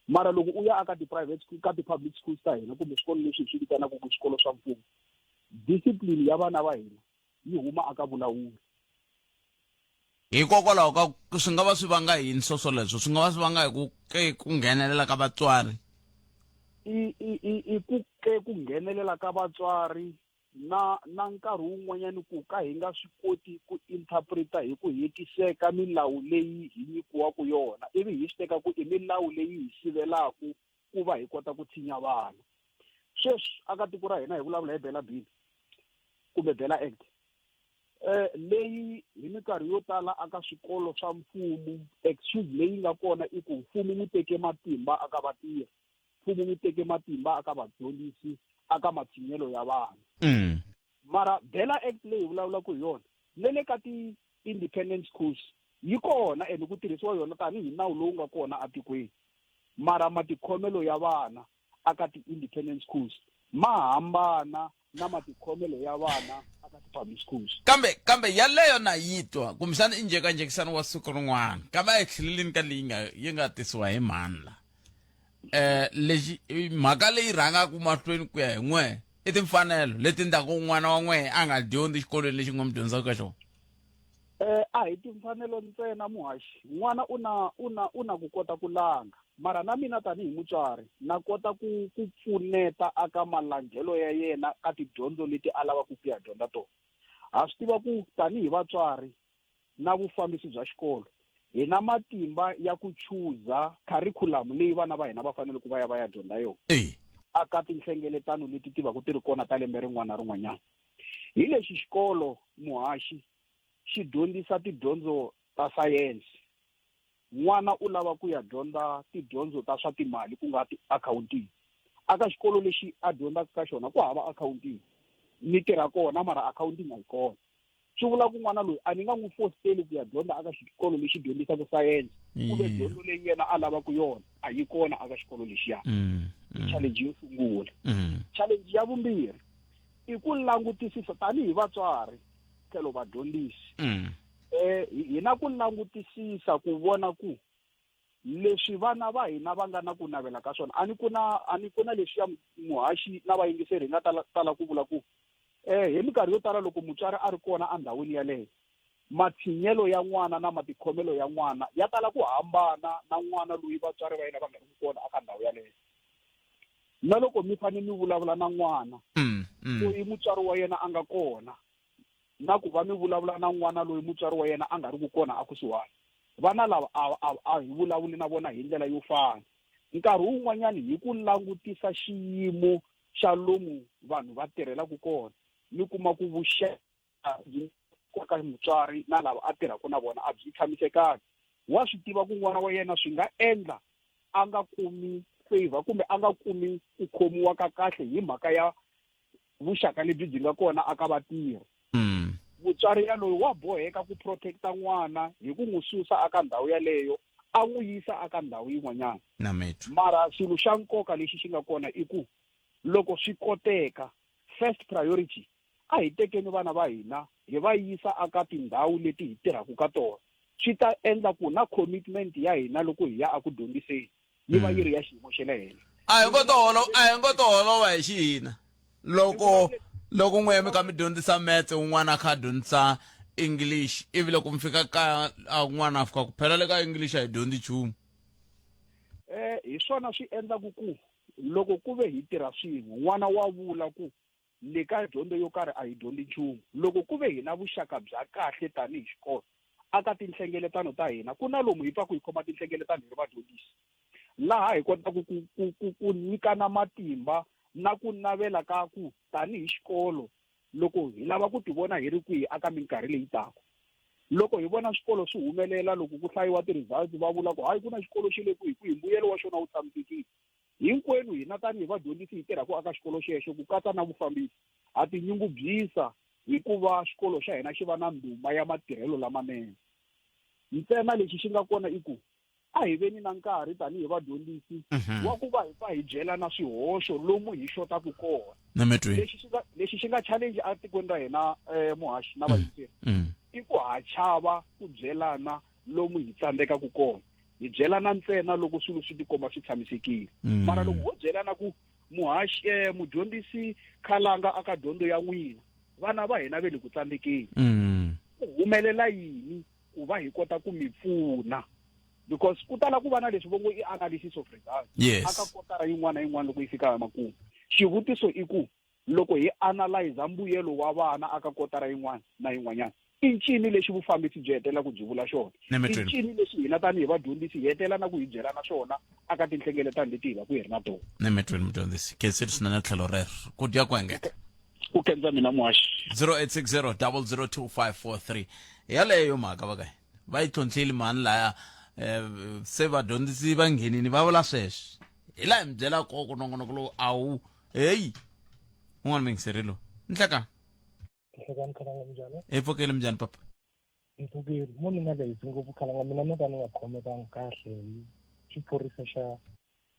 mara loko u ya aka ti-private school ka ti-public schools ta hina kumbe swikolo leswi hi swi vitanaka ku swikolo swa mfumo discipline ya vana va hina yi huma aka vulawuri hikokwalaho ka swi nga va swi vanga yini swoswoleswo swi nga va swi vanga hi ku nghenelela ka vatswari i ku nghenelela ka vatswari na nkarhi wun'wanyani ku ka hi nga swi koti ku interpreta hi ku hetiseka milawu leyi hi nyikiwaka yona ivi hi swi teka ku i milawu leyi hi sivelaku ku va hi kota ku tshinya vana sweswi aka tiko ra hina hi vulavula hi Bela Bill kumbe Bela Act leyi hi minkarhi yo tala aka swikolo swa mfumo excuse leyi nga kona i ku mfumo wu teke matimba aka vatirhi mfumo wu teke matimba aka vadyondzisi aka matshinyelo ya vana mara Bela Act leyi vulavulaka hi yona le ka ti-independent schools yi kona and ku tirhisiwa yona tanihi nawu lowu nga kona atikweni mara matikhomelo ya vana aka ti-independent schools ma hambana na matikhomelo ya vana aka ti-public schools kambe yaleyo na yitwa kumbexana i njhekanjhekisano wa siku rin'wana kambe a hi tlheleleni ka leyi yi nga tisiwa hi mani la lexi mhaka leyi rhangaka mahlweni ku ya hi n'we i timfanelo leti ndhaku n'wana wa n'we a nga dyondzi xikolweni lexi nga n'wi dyondzaka ka xona a hi timfanelo ntsena muhaxi n'wana u na ku kota ku langa mara na mina tanihi mutswari na kota ku pfuneta aka malangelo ya yena ka tidyondzo leti a lavaka ku ya dyondza tona ha swi tiva ku tanihi vatswari na vufambisi bya xikolo hi na matimba ya ku chuza curriculum leyi vana va hina va fanele ku va ya dyondza yona aka tinhlengeletano leti ti va ku ti ri kona ta lembe rin'wana na rin'wanyana hi lexi xikolo muhaxi xi dyondzisa tidyondzo ta sayense n'wana u lava ku ya dyondza tidyondzo ta swa timali ku nga ti-accounting aka xikolo lexi a dyondzaka ka xona ku hava accounting ni tirha kona mara accounting a yi kona swi vula ku n'wana loyi a ni nga n'wi fositeli ku ya dyondza aka xikolo lexi dyondzisaka sayense kumbe dyondzo leyi yena a lavaka yona a yi kona aka xikolo lexiya challenge yo sungula challenge ya vumbirhi i ku langutisisa tanihi vatswari tlhelo vadyondzisi hi na ku langutisisa ku vona ku leswi vana va hina va nga na ku navela ka swona a ni ku na leswi ya muhaxi na vayingiseri hi nga tala ku vula ku hi minkarhi yo tala loko mutswari a ri kona andhawini yaleyo matshinyelo ya n'wana na matikhomelo ya n'wana ya tala ku hambana na n'wana loyi vatswari va yena va nga ri kona aka ndhawu yaleyo na loko mi fanele mi vulavula na n'wana loyi mutswari wa yena a nga kona na ku va mi vulavula na n'wana loyi mutswari wa yena a nga ri ku kona a kusuhani vana lava a hi vulavuli na vona hi ndlela yo fana nkarhi wun'wanyani hi ku langutisa xiyimo xa lomu vanhu va tirhelaka kona mi kuma ku vuxaka ka mutswari na lava a tirhaka na vona a byi tshamisekanga wa swi tiva ku n'wana wa yena swi nga endla a nga kumi favor kumbe a nga kumi ku khomiwa ka kahle hi mhaka ya vuxaka lebyi byi nga kona aka vatirhi mutswari yaloyi wa boheka ku protecta n'wana hi ku n'wi susa aka ndhawu yaleyo a n'wi yisa aka ndhawu yin'wanyana mara xilo xa nkoka lexi xi nga kona i ku loko swi koteka first priority a hi tekeni vana va hina hi va yisa aka tindhawu leti hi tirhaka ka tona swi ta endla ku na commitment ya hina loko hi ya aku dyondziseni yi va yi ri ya xiyimo xa le henhla a hi ngo to holova hi xihina loko n'we mi ka mi dyondzisa maths un'wana a kha a dyondzisa English ivi loko mi fika ka n'wana a fika ku phela le ka English a hi dyondzi nchumu hi swona swi endlaku ku loko ku ve hi tirha swin'we n'wana wa vula ku le ka dyondzo yo karhi a hi dyondzi nchumu loko ku ve hi na vuxaka bya kahle tanihi xikolo aka tinhlengeletano ta hina ku na lomu hi twa ku hi khoma tinhlengeletano hi ri vadyondzisi laha hi kotaka ku nyikana matimba na ku navela ka ku tanihi xikolo loko hi lava ku tivona hi ri kwihi aka minkarhi leyi taka loko hi vona swikolo swi humelela loko ku hlayiwa ti-results va vula ku hayi ku na xikolo xi le kwihi ku hi mbuyelo wa xona wu tshamisekile hinkwenu hina tanihi vadyondzisi hi tirhaka aka xikolo xexo ku katsa na vufambisi ha tinyungubyisa hikuva xikolo xa hina xi va na ndhuma ya matirhelo lamanene ntsena lexi xi nga kona i ku a hi veni na nkarhi tanihi vadyondzisi wa ku va hi fa hi byelana swihoxo lomu hi xotaku kona. Lexi xi nga challenge a tikweni ra hina muhaxi na vayingiseri i ku ha chava ku byelana lomu hi tsandzekaku kona. Hi byelana ntsena loko swilo swi tikomba swi tshamisekile, mara loko ho byelana ku muhaxi mudyondzisi Khalanga aka dyondzo ya n'wina vana va hina ve le ku tsandzekeni, ku humelela yini ku va hi kota ku mi pfuna, because ku tala ku va na leswi vongo i analysis of results aka kotara yin'wana na yin'wana loko yi fika emakumu. Xivutiso i ku loko hi analyze mbuyelo wa vana aka kotara yin'wana na yin'wanyana i ncini lexi vufambisi byi hetela ku byi vula xona, i ncini lexi hina tanihi vadyondzisi hi hetela na ku hi byelana swona aka tinhlengeletano leti hi va ku hi ri na tona. Nemetweni mudyondzisi khenseli swinene tlhelo rero ku dya ku engeta ku khensa mina muhaxi. 0860 002543 yaleyo mhaka va kae va yi tlhontlheli mani laya se vadyondzisi va nghenini va vula sweswo hi laha hi mi byela koko nongonoko lowu a wu heyi un'wana mingiseri lowu nhlekani Khalanga njhani? hi pfukeli minjhani papa? Hi pfukeli mo ni nga lehisi ngopfu Khalanga, mina no ka ni nga khomekangi kahle hi xiphorisa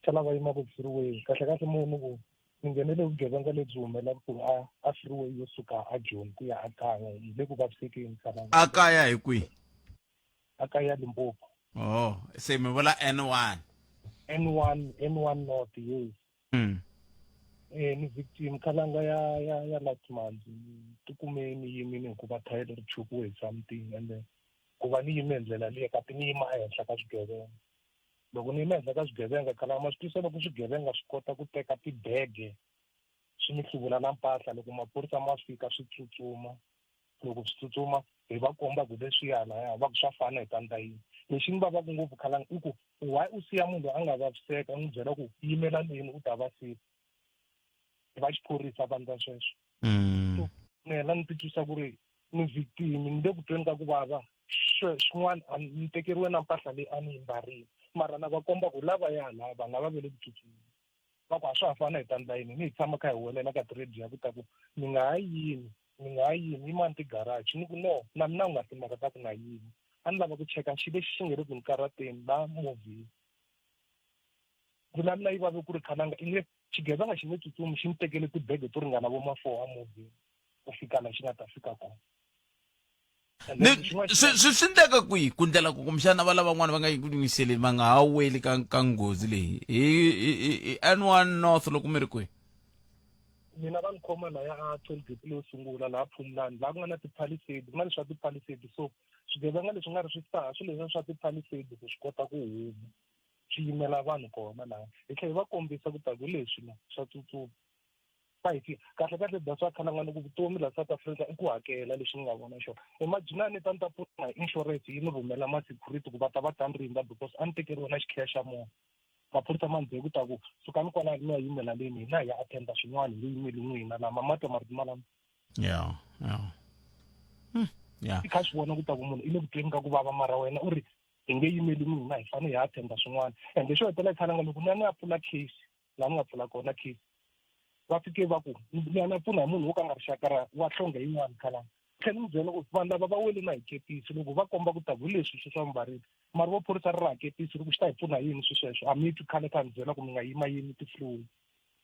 xa lava yimaka freeway. Kahle mo ni ku ni nghenele vugevenga lebyi humelaka ku a freeway yo suka a Joni ku ya a kaya hi le ku vavisekeni Khalanga. A kaya hi kwihi? A kaya Limpopo. Se mi vula N1 North, yes. Ni victim Khalanga ya last month. Tikume ni yimini hikuva thayele ri chukiwe something and then ku va ni yime ndlela liya kati ni yima ehenhla ka swigevenga. Loko ni yime ehenhla ka swigevenga Khalanga ma swi twisisa loko swigevenga swi kota ku teka tibege swi ni hluvula na mpahla, loko maphorisa ma fika swi tsutsuma. Loko swi tsutsuma hi va komba ku leswiyana va ku swa fana hi kandza yini. Lexi ni vavaku ngopfu Khalanga i ku why u siya munhu a nga vaviseka n'wi byela ku yimela leni u ta va siya va xiphorisa vandla sweswo. Mina ni titwisa ku ri ni victim ni le ku tweni ka ku vava swin'wana ni tekeriwe na mpahla leyi a ni yi mbarile, mara na va komba ku lavaya lava nga va ve le ku tsutsuma va ku a swa ha fana hi kandza yini ni hi tshama kha hi welela ka tirediyo ku ta ku mi nga ha yimi yimani tigaraji ni ku no na mina u nga timhaka ta ku na yimi a ni lava ku cheka xi lexi xi nge ri ku ni karhateni la movheni. Ndzi mina yi vave ku ri Khalanga i nge xigevenga xi nge tsutsumi xi ni tekele tibege to ringana vo ma-4 a movheni ku fika la xi nga ta fika kona. Swi endleka kwihi ku ndlela ku kumbexana va lavan'wana va nga yi ku yingiseleni va nga ha weli ka nghozi leyi hi N1 North loko mi ri kwihi? Mina va ni khoma la ya tollgate leyo sungula laha Phumlani laha ku nga na tipalisade, ku na leswi swa tipalisade, so swigevenga leswi nga ri swi saha swi leswi swa tipalisade ku swi kota ku huma swi yimela vanhu kona laha hi tlhela hi va kombisa ku ta ku leswi la swa tsutsuma va hi kahle that's why Khalanga loko vutomi la South Africa i ku hakela leswi ni nga vona xona. Imagine ta ni ta pfuna hi insurance yi ni rhumela ma-security ku va ta ni rinda because a ni tekeriwe na xikheya xa movha. Maphorisa ma ndzi ku ta ku sukani kwala ni ya yimela leni hina hi ya attenda swin'wana hi yimeli n'wina la mamati marito malama i kha swi vona ku ta ku munhu i le ku tweni ka ku vava mara wena u ri hi nge yimeli n'wina hi fanele hi ya attenda swin'wana. Ende xo hetelela Khalanga loko ni ya pfula case laha ni nga pfula kona case va fike va ku ni ya pfuna hi munhu wo ka nga rixaka wa nhlonge yin'wana Khalanga tlhela ni byela ku vanhu lava va wele na hi kepisi loko va komba ku ta ku leswi swi swa mbarile mara vo phorisa ri ra kepisi loko swi ta hi pfuna hi yini swi sweswo a mi twi khale ka ni byela ku mi nga yima yini tiflowi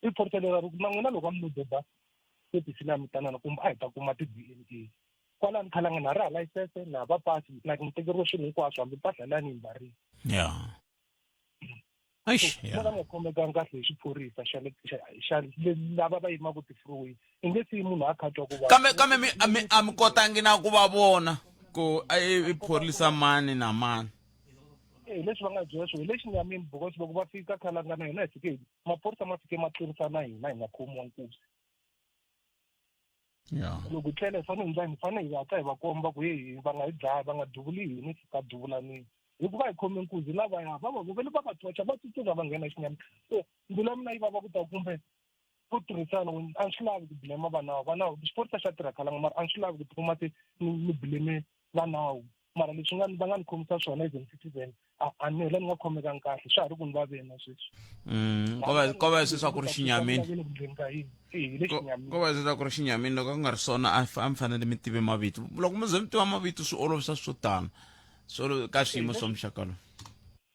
i phorisa leri ri ku na n'wina loko a mi lo beba kepisi leyi a mi tanana kumbe a hi ta kuma ti-DNA kwalani Khalanga na ri ha layisense na va pasi like mi tekeriwe swilo hinkwaswo hambi mpahla leyi a ni yi mbarile. Vona nga khomekangi kahle hi xiphorisa xa lava va yimaka ti-freeway i nge siyi munhu a khatwa ku kambe a mi kotangi na ku va vona ku i phorisa mani na mani? Leswi va nga byela swona hi lexi nyamini because loko va fika Khalanga na hina hi fike maphorisa ma fike ma tlurisana hina hi nga khomiwa nkuzi. Loko tlhela hi fanele hi hatla hi va komba ku va nga hi dlaya va nga duvuli hini hi ka duvulanini hikuva hi khome nkuzi lavaya vele va va twacha va tsutsuma va nghena xinyama. So mbilu mina yi vava ku ta kumbe ku tirhisana a ni swi lavi ku bilema vanawu xiporisa xa tirha Khalanga mara a ni swi lavi ku tikuma ni bileme vanawu mara leswi va nga ni khomisa swona as a citizen a ni hela ni nga khomekangi kahle swa ha ri ku ni vaveni sweswi ko va sweswa ku ri xinyamini ko va sweswa ku ri xinyamini loko ku nga ri swona a mi fanele mi tive mavito loko mi ze mi tiva mavito swi olovisa swo tano so ka swiyimo swa muxaka lowu.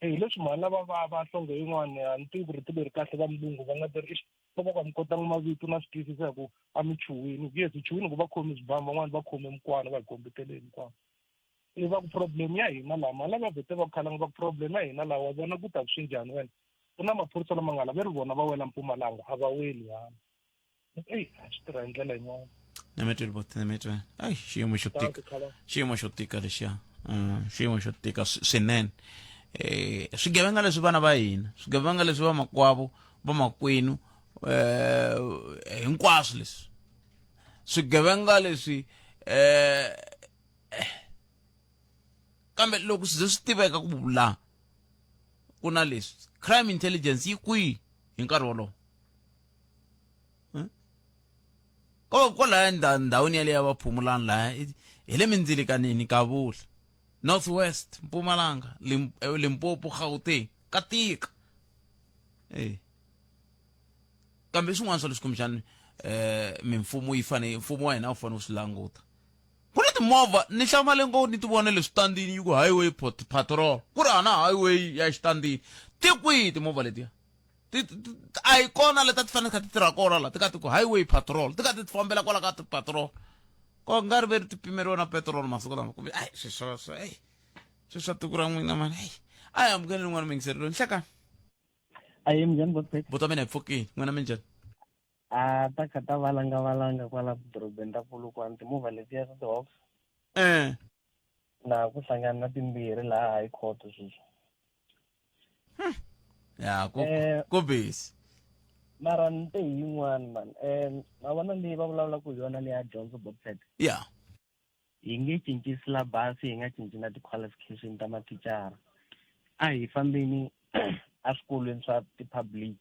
leswi mali lava va hlonge yin'wana a ni tivi ku ri ti leri kahle va mulungu va nga ti ri va va mi kotanga mavito na swi twisisa hi ku a michuwini yes chuwini ku va khomi swibamu van'wani va khome mukwana va hi kombeteleni kwani i va ku problem ya hina laha mali lava vhete va ku khalanga va ku problem ya hina laha wa vona ku ta swi njhani wena ku na maphorisa lama nga laveri vona va wela Mpumalanga a va weli hana a swi tirha hi ndlela yin'wana nemetwe ai xiyimo xo tika lexiya xiyimo xo tika swinene swigevenga leswi vana va hina swigevenga leswi va makwavo va makwenu hinkwaswo leswi swigevenga leswi kambe loko swi tiveka ku vula ku na leswi crime intelligence yi kwihi hi nkarhi wolowo kwalaya ndhawini yaleya va Phumulani laya hi le mindzilikanini ka vula Northwest Mpumalanga Limpopo Gauteng ka tika kambe swin'wana swa leswi kumbexani mfumo wa hina wu fanele wu swi languta ku na timovha ni hlamale ngo ni ti vona le switandini yi ku highway patrol ku ri hana highway ya xitandini ti kwihi timovha letiya a hi kona leta ti fanele ti tirha kona la ti ka ti ku highway patrol ti ka ti fambela kwala ka ti-patrol ko nga ri veri ti pimeriwa na petrol masiku lama kumbe sweswo tiko ra n'wina mani a hi amukeli n'wana mingiselelo nhlekani ayi minjhani buta mina hi pfukini n'wina minjhani ta kha ta valanga kwala dorobeni ra Polokwane timovha letiya ta ti-Hawks na ku hlangana na timbirhi laha high court sweswo ya ku busy mara ni te hi yin'wana mani ma vona leyi va vulavulaka hi yona leya dyondzo Bobset ya hi nge cinci syllabus hi nga cinci na ti-qualification ta mathicara a hi fambeni eswikolweni swa ti-public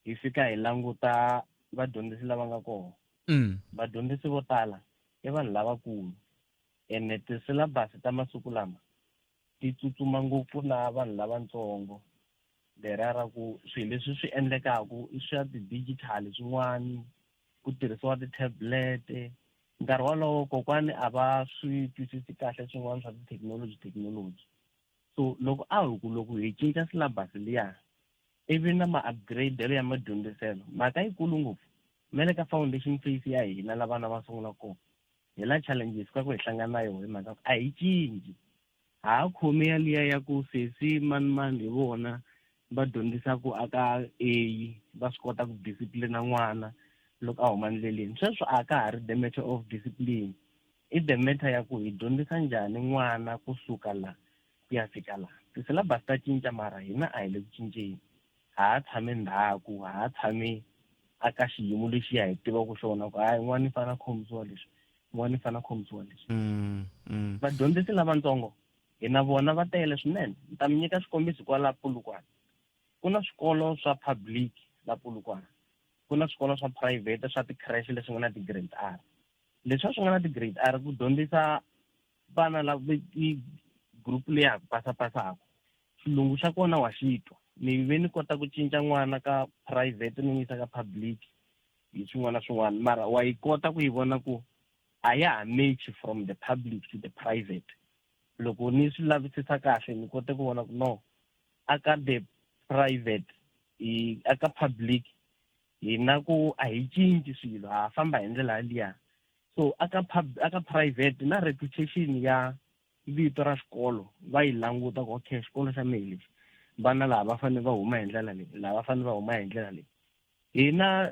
hi fika hi languta vadyondzisi lava nga kona vadyondzisi vo tala i vanhu lavakulu ene ti-syllabus ta masiku lama ti tsutsuma ngopfu na vanhu lavatsongo leriya ra ku swilo leswi swi endlekaku i swa ti-digital swin'wani ku tirhisiwa ti-tablet nkarhi wolowo kokwani a va swi twisisi kahle swin'wana swa ti-technology so loko loko hi cinca syllabus liya ivi na ma-upgrade ya madyondziselo mhaka yikulu ngopfu mele ka foundation phase ya hina la vana va sungula kona hi la challenges ka ku hi hlangana na yona hi mhaka a hi cinci ha khomi yaliya ya ku sesi mani hi vona va dyondzisaku aka A va swi kota ku discipline n'wana loko a huma ndleleni sweswo a ka ha ri the matter of discipline i the matter ya ku hi dyondzisa njhani n'wana kusuka la ku ya fika la ti-syllabus ta cinca mara hina a hi le ku cinceni ha tshame ndhaku ha tshame aka xiyimo lexiya hi tivaka xona ku hayi n'wana i fana khomisiwa leswi n'wana i fana khomisiwa leswi vadyondzisi lavatsongo hi na vona va tele swinene ni ta mi nyika xikombiso kwala Polokwane ku na swikolo swa public la Polokwane ku na swikolo swa private swa ti-creche leswi nga na ti-grade R leswi swi nga na ti-grade R ku dyondzisa vana lava group leyi ya pasapasaka xilungu xa kona wa xitwa ni ve ni kota ku cinca n'wana ka private ni n'wi yisa ka public hi swin'wana na swin'wana mara wa yi kota ku yi vona ku a ya ha match from the public to the private loko ni swi lavisisa kahle ni kote ku vona ku no aka the private aka public hina ku a hi cinci swilo ha famba hi ndlela liya so aka private na reputation ya vito ra xikolo va yi languta ku okay xikolo xa mehe lexi vana lava va fanele va huma hi ndlela leyi lava va fanele va huma hi ndlela leyi hina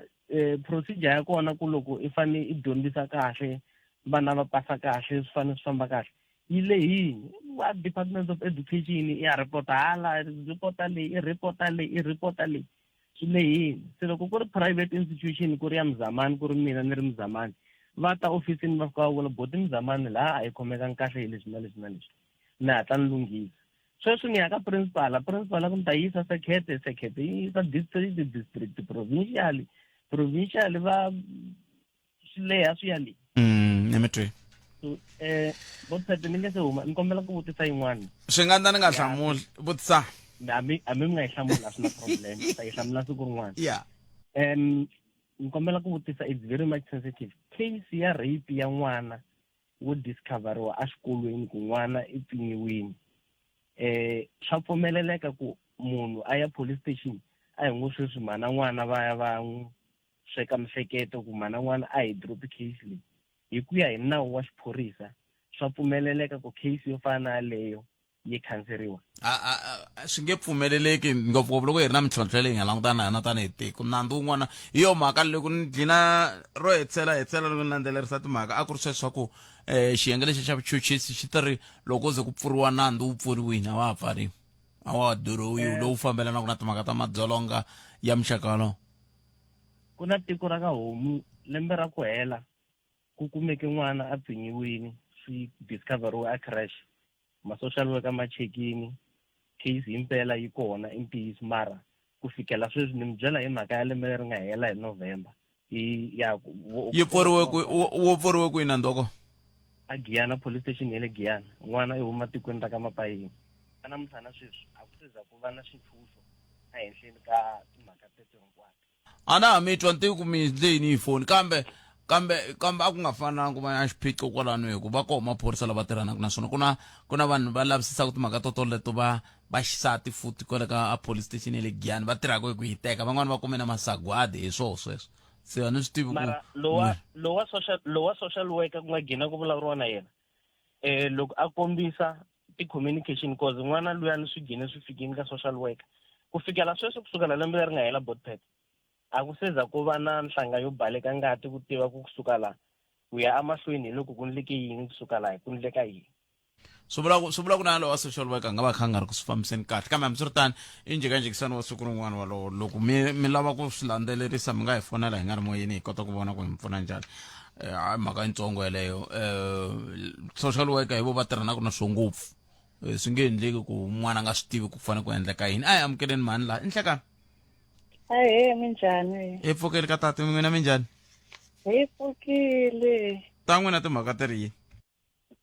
procedure ya kona ku loko i fane i dyondzisa kahle vana va pasa kahle swi fanele swi famba kahle yi lehini va Department of Education ya report hala report leyi swi lehini se loko ku ri private institution ku ri ya Mzamani ku ri mina ni ri Mzamani va ta ofisini va fika va vona boti Mzamani laha a yi khomekangi kahle hi leswi na leswi na leswi ni hatla ni lunghisa sweswo ni ya ka principal ku ni ta yisa sekete yi yisa district provincial va swi leha swi ya leyi nemetwe so Bobset ni nge se huma ni kombela ku vutisa yin'wana swi nga ndza ni nga hlamuli vutisa hambi mi nga yi hlamula a swi na problem ta yi hlamula siku rin'wana ya ni kombela ku vutisa it's very much sensitive case ya rape ya n'wana wo discoveriwa exikolweni ku n'wana i pfinyiwini swa pfumeleleka ku munhu a ya police station a hi n'wi sweswi mana n'wana va ya va n'wi sweka mihleketo ku mana n'wana a hi drop case leyi hi ku ya hi nawu wa xiphorisa swa pfumeleleka ku case yo fana na leyo yi khanseriwa. Swi nge pfumeleleki ngopfungopfu loko hi ri na mintlhontlho leyi hi nga langutana na tanihi tiko. Nandzu wun'wana hi yo mhaka loko ni dlina ro hetsela loko ni landzelerisa timhaka a ku ri sweswo ku xiyenge lexi xa vuchuchisi xi tiri loko ze ku pfuriwa nandzu wu pfuriwini a wa ha pfariwi a wa ha dorowiwi lowu fambelanaka na timhaka ta madzolonga ya muxaka walowo. Ku na tiko ra ka homu lembe ra ku hela ku kumeke n'wana a pfinyiwini swi discoveriwe a crash ma-social worker ma chekini case himpela yi kona i ntiyiso mara ku fikela sweswi ni mi byela hi mhaka ya lembe leri nga hela hi November yi pfuriwe kwihi nandzu a Giyana police station ya le Giyana n'wana i huma tikweni ra ka Mapayini a namuntlha na sweswi a ku siza ku va na xitshunxo ehenhleni ka timhaka teto hinkwato. A na ha mi twa ntiku mi ndleyini hi foni kambe a ku nga fananga ku va na xiphiqo kwalano hi ku va koho maphorisa lava tirhanaka naswona ku na vanhu va lavisisaka timhaka totoleto va xisati futhi kwale ka police station ya le Giyani va tirhaka hi ku yi teka van'wani va kume na masagwadi hi sweswo se a ni swi tivi ku mara lowa social worker ku nga gina ku vulavuriwa na yena loko a kombisa ti-communication cause n'wana luyani swi gine swi fikini ka social worker ku fikela sweswo kusukela lembe leri nga hela botpet a ku seza ku va na nhlanga yo baleka ngati ku tiva ku kusuka la ku ya amahlweni hi loko ku ndleke yini kusuka la ku ndleka yini. swi vula ku na lowa social worker a nga va kha nga ri ku swi fambiseni kahle kambe hambiswiritani i njhekanjhekisani wa siku rin'wana walowo loko mi lava ku swi landzelerisa mi nga hi fonela hi nga ri moyeni hi kota ku vona ku hi mi pfuna njhani mhaka yitsongo yeleyo social worker hi vo va tirhanaka na swo ngopfu swi nge endleki ku n'wana a nga swi tivi ku fanele ku endleka yini a hi amukeleni mani laha inhlekani. Ahe minjhani? Hi pfukile ka tati n'wina minjhani? Hi pfukile. Ta n'wina timhaka ti ri yini?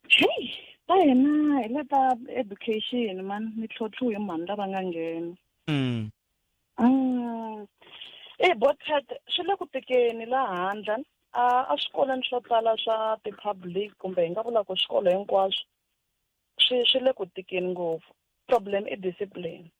Hey, ta hina hi le ta education man mitlhontlho hi mani lava nga nghena. Botpet swi le ku tikeni laha handle a swikolweni swo tala swa ti-public kumbe hi nga vula ku swikolo hinkwaswo swi le ku tikeni ngopfu. Problem i discipline.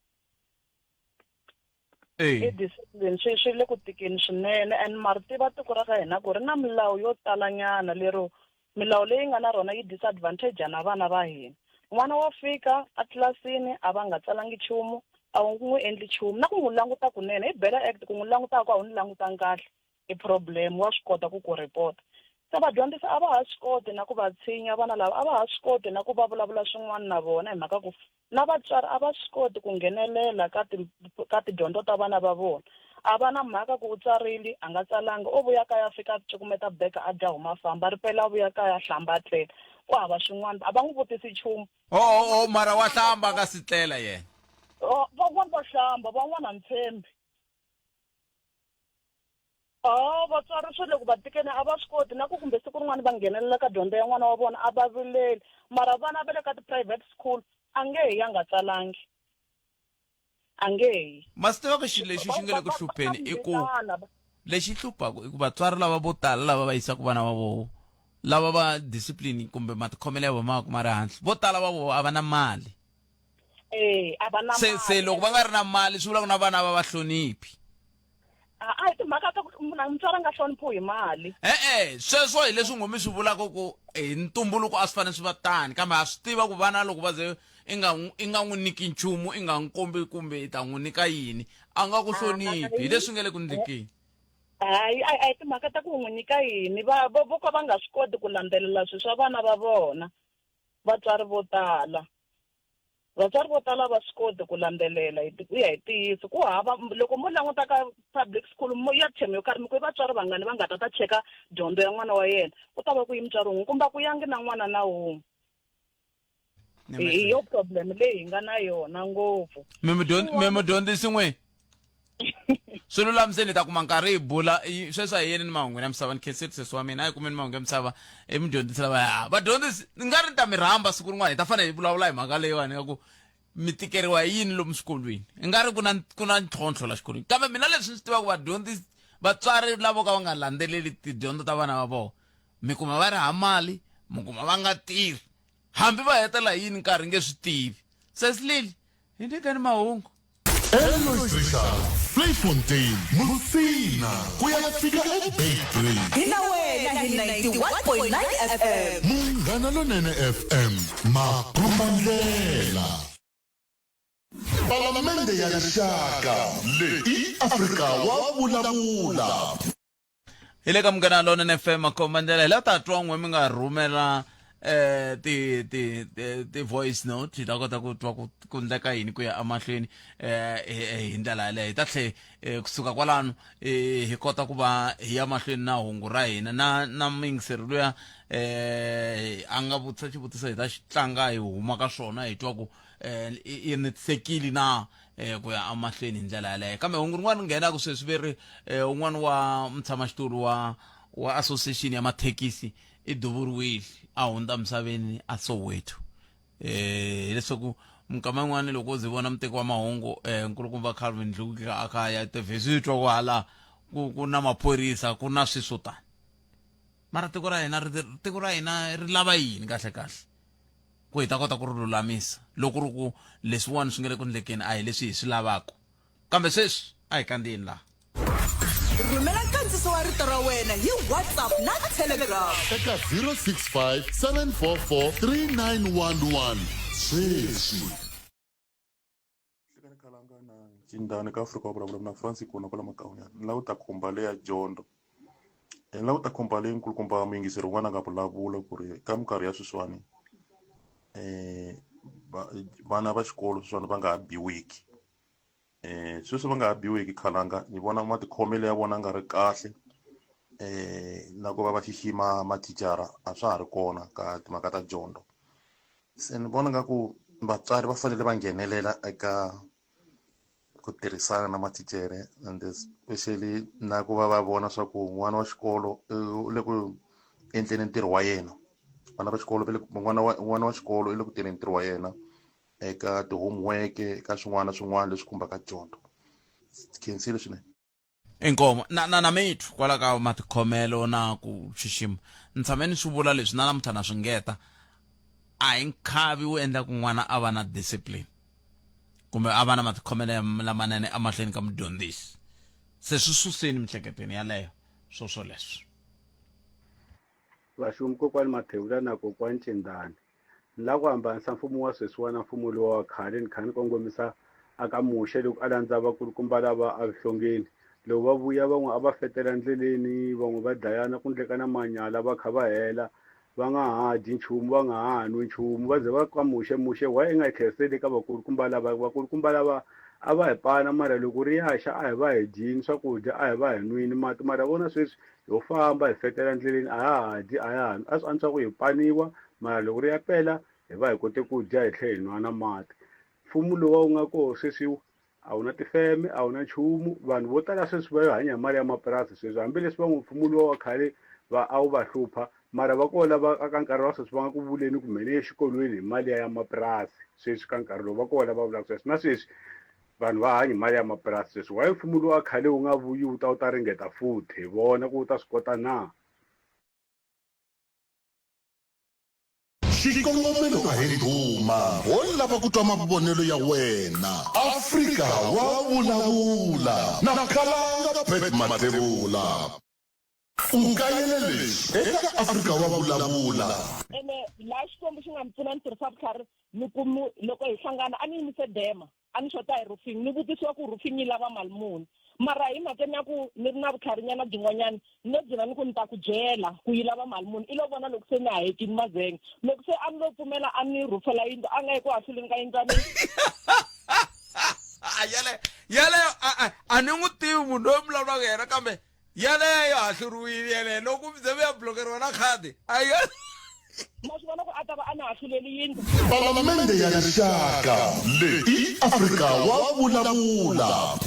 Discipline swi le ku tikeni swinene and mara tiva tiko ra ka hina ku ri na milawu yo talanyana lero milawu leyi nga na rona yi disadvantage na vana va hina. N'wana wa fika a tlilasini a va nga tsalangi nchumu a wu n'wi endli nchumu na ku n'wi languta kunene hi bela act ku n'wi languta ku a wu ni langutangi kahle i problem wa swi kota ku report. Se vadyondzisi a va ha swi koti na ku va tshinya vana lava a va ha swi koti na ku va vulavula swin'wana na vona hi mhaka ku na vatswari a va swi koti ku nghenelela ka tidyondzo ta vana va vona. A va na mhaka ku u tsarile a nga tsalanga o vuya kaya fika cukumeta beka a dya huma famba ripela vuya kaya hlamba tlela ku hava swin'wana a va n'wi vutisi nchumu. Mara wa hlamba a nga si tlela yena. Van'wana va hlamba van'wana a ntshembi. Vatswari swi le ku va tikeni a va swi koti na ku kumbe siku rin'wana va nghenelela ka dyondzo ya n'wana wa vona a va vileli mara vana va le ka ti-private school a nge hi ya nga tsalangi a nge hi. Ma swi tiva ku xilo lexi xi nga le ku hlupheni i ku lexi hluphaku i ku vatswari lava vo tala lava va yisaka vana va voho lava va discipline kumbe matikhomelo ya vona ma ri hansi vo tala va voho a va na mali. A va na mali. Se loko va nga ri na mali swi vula ku na vana va va hloniphi. Hi timhaka ta ku mutswari nga hloniphiwi hi mali. Sweswo hi leswi ngomi swi vulaka ku hi ntumbuluko a swi fanele swi va tani kambe ha swi tiva ku vana loko va ze i nga n'wi nyiki nchumu i nga n'wi kombi kumbe i ta n'wi nyika yini a nga ku hloniphi hi leswi nga le ku ndlekeni. Hayi timhaka ta ku n'wi nyika yini vo ka va nga swi koti ku landzelela swilo swa vana va vona vatswari vo tala. Vatswari vo tala va swi koti ku landzelela ku ya hi ntiyiso ku hava loko mo languta ka public school ya theme yo karhi mi ku vatswari vangani va nga ta cheka dyondzo ya n'wana wa yena ku ta va ku yi mutswari wun'we kumbe ku yangi na n'wana na wun'we. Hi yo problem leyi hi nga na yona ngopfu. Mi mudyondzisi n'we swi lulamiseni ta kuma nkarhi hi bula sweswi a hi yeni ni mahungu ya misava ni khenseli sesi wa mina a hi kumeni mahungu ya misava i mudyondzisi lava vadyondzisi ni nga ri ni ta mi rhamba siku rin'wana hi ta fanele hi vulavula hi mhaka leyiwani ka ku mi tikeriwa hi yini lomu swikolweni i nga ri ku na ntlhontlho la xikolweni kambe mina leswi ni swi tivaka vadyondzisi vatswari lavo ka va nga landzeleli tidyondzo ta vana va vona mi kuma va ri ha mali mi kuma va nga tirhi hambi va hetela yini nkarhi nge swi tivi sesilili hi nyikani mahungu Elois Richard, Playfontein, Musina, kuyafika eBaytree. Hina wena hi 91.9 FM. Munghana Lonene FM, Makumbandlela. Palamende ya Rixaka, leyi Afrika wa vulavula. hi le ka Munghana Lonene FM Makumbandlela hi la ta twa n'we mi nga rhumela ti voice note hi ta kota ku twa ku ndleka yini ku ya emahlweni hi ndlela yaleyo hi ta tlhe kusuka kwalano hi kota ku va hi ya mahlweni na hungu ra hina na mingiseri luya a nga vutisa xivutiso hi ta xi tlanga hi huma ka swona hi twa ku i netisekile na ku ya emahlweni hi ndlela yaleyo kambe hungu rin'wana nghenaka sweswi veri un'wana wa mutshamaxitulu wa association ya mathekisi i duvuriwile a hundza misaveni a Soweto leswaku minkama yin'wana loko zi vona muteki wa mahungu nkulukumba Calvin Ndluki a kaya tivhesi twa ku hala ku na maphorisa ku na swi swo tani mara tiko ra hina ri lava yini kahle ku hi ta kota ku ri lulamisa loko ri ku leswiwani swi nga le ku ndlekeni a hi leswi hi swi lavaka kambe sweswi a hi kandziyini laha Rhumela nkandziso wa rito ra wena hi WhatsApp na Telegram eka 065 744 3911. Sweswi. Hlekani khalanga na cindani ka Afrika wa vulavula na Francis kuna kwala makaunyana la u ta khumba le ya Jondo la u ta khumba le nkulukumba muyingiseri wun'wana nga vulavula ku ri ka minkarhi ya sweswiwani vana va xikolo sweswiwani va nga ha biwiki sweswi va nga ha biwiki khalanga ni vona matikhomelo ya vona nga ri kahle na ku va va xixima mathicara a swa ha ri kona ka timhaka ta Jondo se ni vona nga ku vatswari va fanele va nghenelela eka ku tirhisana na matichere and especially na ku va vona swa ku n'wana wa xikolo u le ku endleni ntirho wa yena vana va xikolo n'wana wa xikolo u le ku tirheni ntirho wa yena eka ti-homework eka swin'wana na swin'wana leswi khumbaka Jondo khensile swinene inkomo na mithu kwala ka matikhomelo na ku xixima ni tshame ni swi vula leswi na namuntlha na swi ngeta a hi nkhavi wu endla ku n'wana a va na discipline kumbe a va na matikhomelo lamanene emahlweni ka mudyondzisi se swi suseni miehleketweni yaleyo swoswo leswi vaxumi kokwani Mathebula na kokwani Cindani ni la ku hambanisa mfumo wa sweswiwa na mfumo lowa wa khale ni kha ni kongomisa aka muxe loko a landza vakulukumba lava a vuhlongeni loko va vuya van'we a va fetela ndleleni van'we va dlayana ku ndleka na manyala va kha va hela va nga ha dyi nchumu va nga ha nwi nchumu va ze va ka muxe wa i nga hi tlheriseli ka vakulukumba lava a va hi pana mara loko ri yaxa a hi va hi dyini swakudya a hi va hi nwini mati mara vona sweswi ho famba hi fetela ndleleni a ha dyi a ya a swi antswa ku hi paniwa mara loko ri ya pela hi va hi kote ku dya hi tlhe hi nwa na mati mfumo lowa wu nga koho sweswi a wu na tifeme a wu na nchumu vanhu vo tala sweswi va hanya mali ya mapurasi sweswi hambileswi van'we mfumo lowa wa khale a wu va hlupha mara va koho lava ka nkarhi wa sweswi va nga ku vuleni ku mene exikolweni hi mali ya mapurasi sweswi ka nkarhi lowu va koho lava vulaka sweswi na sweswi vanhu va hanya mali ya mapurasi sweswi wa mfumo lowa wa khale wu nga vuyi wu ta ringeta futhi hi vona ku wu ta swi kota na xikongomelo a hi ndhuma ho lava ku twa mavonelo ya wena Afrika wa vulavula na Khalanga Pet Mathebula u kayele leswi eka Afrika wa vulavula ene la xikombo xi nga mi pfuna ni tirhisa vutlhari ni ku loko hi hlangana a ni yimise dema a ni xota hi roofing ni vutisiwa ku roofing yi lava mali muni mara hi makeni ya ku ni ri na vutlharinyana byin'wanyana ni lo byela ni ku ni ta ku byela ku yi lava mali muni i lo vona loko se ni hahekini mazenge loko se a ni lo pfumela a ni rhufela yindlu a nga yi ku hahluleni ka yindzani yaleyo a ni n'wi tivi munhu loyi mi vulavulaka yena kambe yaleyo hahluriwile yaleyo loko mi ze mi ya blokeriwa na khadi ma swi vona ku a ta va a ni hahluleli yindlu Palamende ya Rixaka leyi Afrika wa vulavula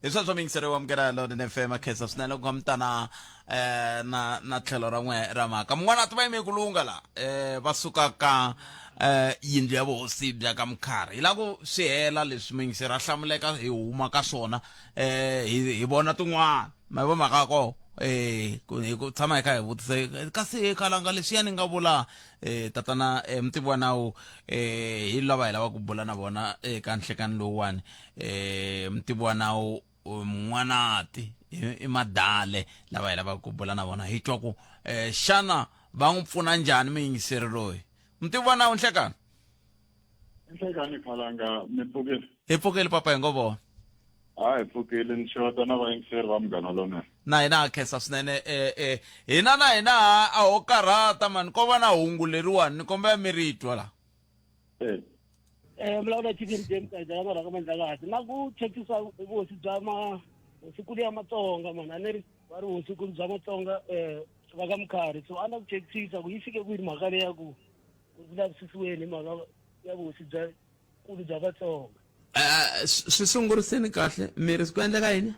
hi sweswo mingiseri wa Munghana Lonene FM khensa swinene loko mi ta na tlhelo ra n'we ra mhaka mun'wana a ti va yime ku lunga la va suka ka yindlu ya vuhosi bya ka Mkhari hi la ku swi hela leswi mingiseri a hlamuleka hi huma ka swona hi vona tin'wana ma vo mhaka ko ku tshama hi kha hi vutise kasi Khalanga leswiya ni nga vula tatana mutivi wa nawu hi lava hi lava ku bula na vona eka nhlekani lowuwani mutivi wa nawu N'wanati i Madale lava hi lava ku bula na vona hi twa ku xana va n'wi pfuna njhani muyingiseri loyi mutivi wa nawu nhlekani Khalanga mi pfukile hi pfukile papa hi ngo vona hi pfukile ni xota na vayingiseri va munghana lonene na hina ha khensa swinene hina na hina a ho karhata mani ko va na hungu leriwani ni kombela mi ri twa la vulavula Chicken James ya maraka mandlakazi na ku chekisa vuhosi bya hosikulu ya Matsonga mani a ni ri va ri hosikulu bya Matsonga va ka Mkhari so a na ku chekisisa ku yi fike kwini mhaka leya ku vulavisisiweni mhaka ya vuhosi bya kulu bya Vatsonga swi sunguriseni kahle miri swi ku endleka yini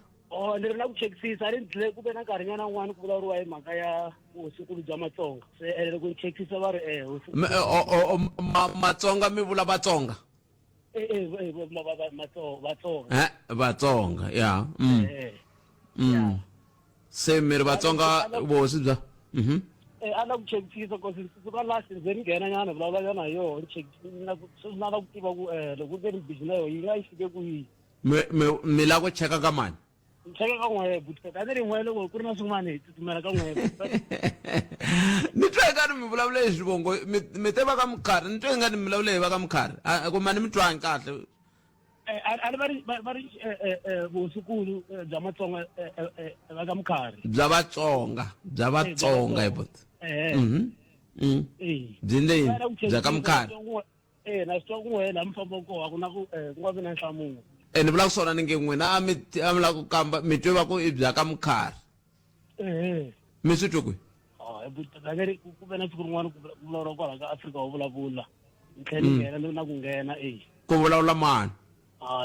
ni ri na ku chekisisa a ri ndlile ku ve na nkarhinyana wun'wana ku vulavuriwa hi mhaka ya vuhosikulu bya Matsonga se loko ni chekisisa va ri Matsonga mi vula Vatsonga Vatsonga ya se mi ri Vatsonga vuhosi bya a na ku chekisisa kosi suka last ze ni nghena nyana vulavula nyana hi yona na ku tiva ku loko ku ri busy na yona yi nga yi fike kwihi mi la ku cheka ka mani cheka ka n'we but a ni ri n'we loko ku ri na swin'wana hi tsutsumela ka n'we ni twa ingani mi vulavula hi swivongo mi te va ka Mkhari ni twa ingani mi vulavula hi va ka Mkhari ku mani mi twangi kahle a va ri vuhosikulu bya Matsonga va ka Mkhari bya Vatsonga hi but byinde yini bya ka Mkhari na swi twa ku n'we laha mi famba koho ku na ku nga vi na nhlamulo ni vula ku swona ni nge n'wina a mi la ku kamba mi twe va ku i bya ka Mkhari mi swi twe kwihi ku ve na siku rin'wana ku vulavuriwa kwala ka Afrika wo vulavula ni tlhela ni nghena na ku nghena ku vulavula mani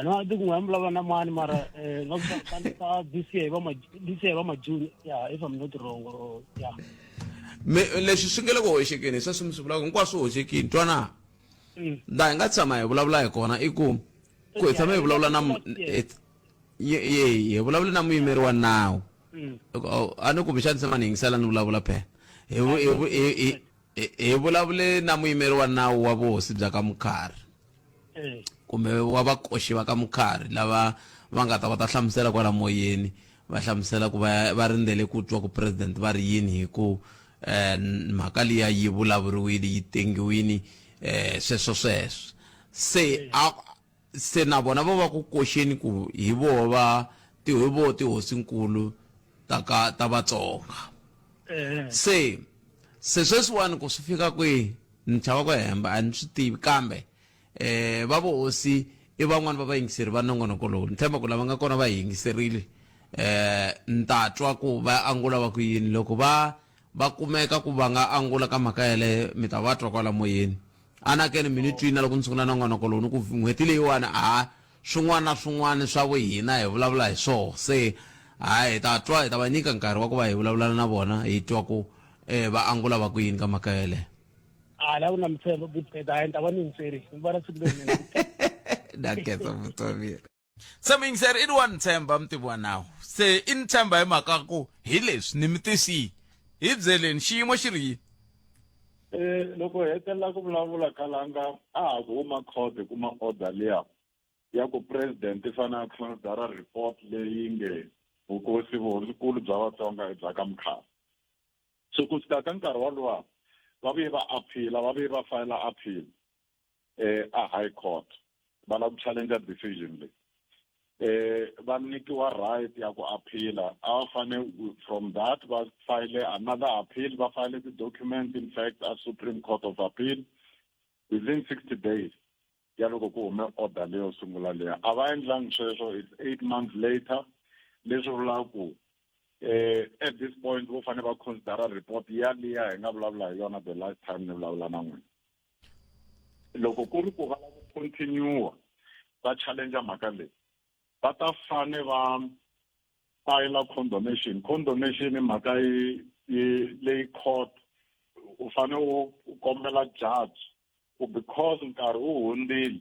no ti ku n'we vulavula na mani mara nga ku this year hi va majuni ya if I'm not wrong or ya leswi swi nge le ku hoxekeni sweswi mi swi vulaka hinkwaswo hoxekini twana da hi nga tshama hi vulavula hi kona i ku hi tshama hi vulavula na hi vulavula na muyimeri wa nawu a ni ku bixani tshama ni yingisela ni vulavula phela hi vulavule na muyimeri wa nawu wa vuhosi bya ka Mkhari kumbe wa vakoxi va ka Mkhari lava va nga ta va ta hlamusela kwala moyeni va hlamusela ku va rindzele ku twa ku president va ri yini hi ku mhaka liya yi vulavuriwile yi tengiwini sweswo se na vona vo va ku koxeni ku hi vo tihosinkulu ta Vatsonga se sweswiwani ku swi fika kwihi ni chava ku hemba a ni swi tivi kambe va vuhosi i van'wani va vayingiseri va nongonoko lowu ni tshemba ku lava nga kona va hi yingiserile ni ta twa ku va angula va ku yini loko va kumeka ku va nga angula ka mhaka yale mi ta va twa kwala moyeni anakeni mi ni twina loko ni sungula nongonoko lowu ni ku n'hweti leyiwani swin'wana na swin'wana swa vuhina hi vulavula hi swona se hi ta twa hi ta va nyika nkarhi wa ku va hi vulavula na vona hi twa ku va angula va ku yini ka mhaka yaleyo la ku na mtshembo buteta hi ta va ni yingiseri ni vona siku leri na khetsa vutomi se muyingiseri i ni wa ni tshemba mutivi wa nawu se i ni tshemba hi mhaka ku hi leswi ni mi tisile hi byeleni xiyimo xi ri yini loko hi hetelela ku vulavula Khalanga a ha ku huma court kuma order liya ya ku president i fanele a considera report leyi nge vuhosikulu bya Vatsonga bya ka Mkhari so ku fika ka nkarhi walowa va vuye va aphila va vuye va fayila appeal a high court va lava ku challenge decision leyi va nyikiwa right ya ku aphila a va fane from that va file another appeal va file ti-document in fact a Supreme Court of Appeal within 60 days ya loko ku hume order leyo sungula leya a va endlangi sweswo it's 8 months later leswi vulaka ku at this point vo fane va considera report ya liya hi nga vulavula hi yona the last time ni vulavula na n'wina loko ku ri ku va lava ku continue va challenge mhaka leyi va ta fane va file condonation mhaka leyi court u fane u kombela judge ku because nkarhi wu hundzile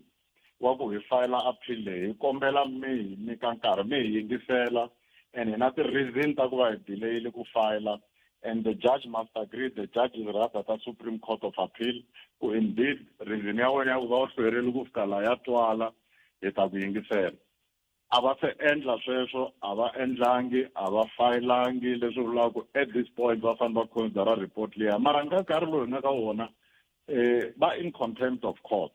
wa ku hi file appeal leyi hi kombela mi hi nyika nkarhi mi hi yingisela and hi na ti-reason ta ku va hi delayile ku file, and the judge must agree, the judge is rather the Supreme Court of Appeal, ku indeed reason ya wena ya ku va u hlwerile ku fika laha ya twala hi ta ku yingisela. A va se endla sweswo, a va endlangi, a va fayilangi, leswi vulaka ku at this point va fanele va considera report liya. Mara nka nkarhi lowu hi nga ka wona va in contempt of court.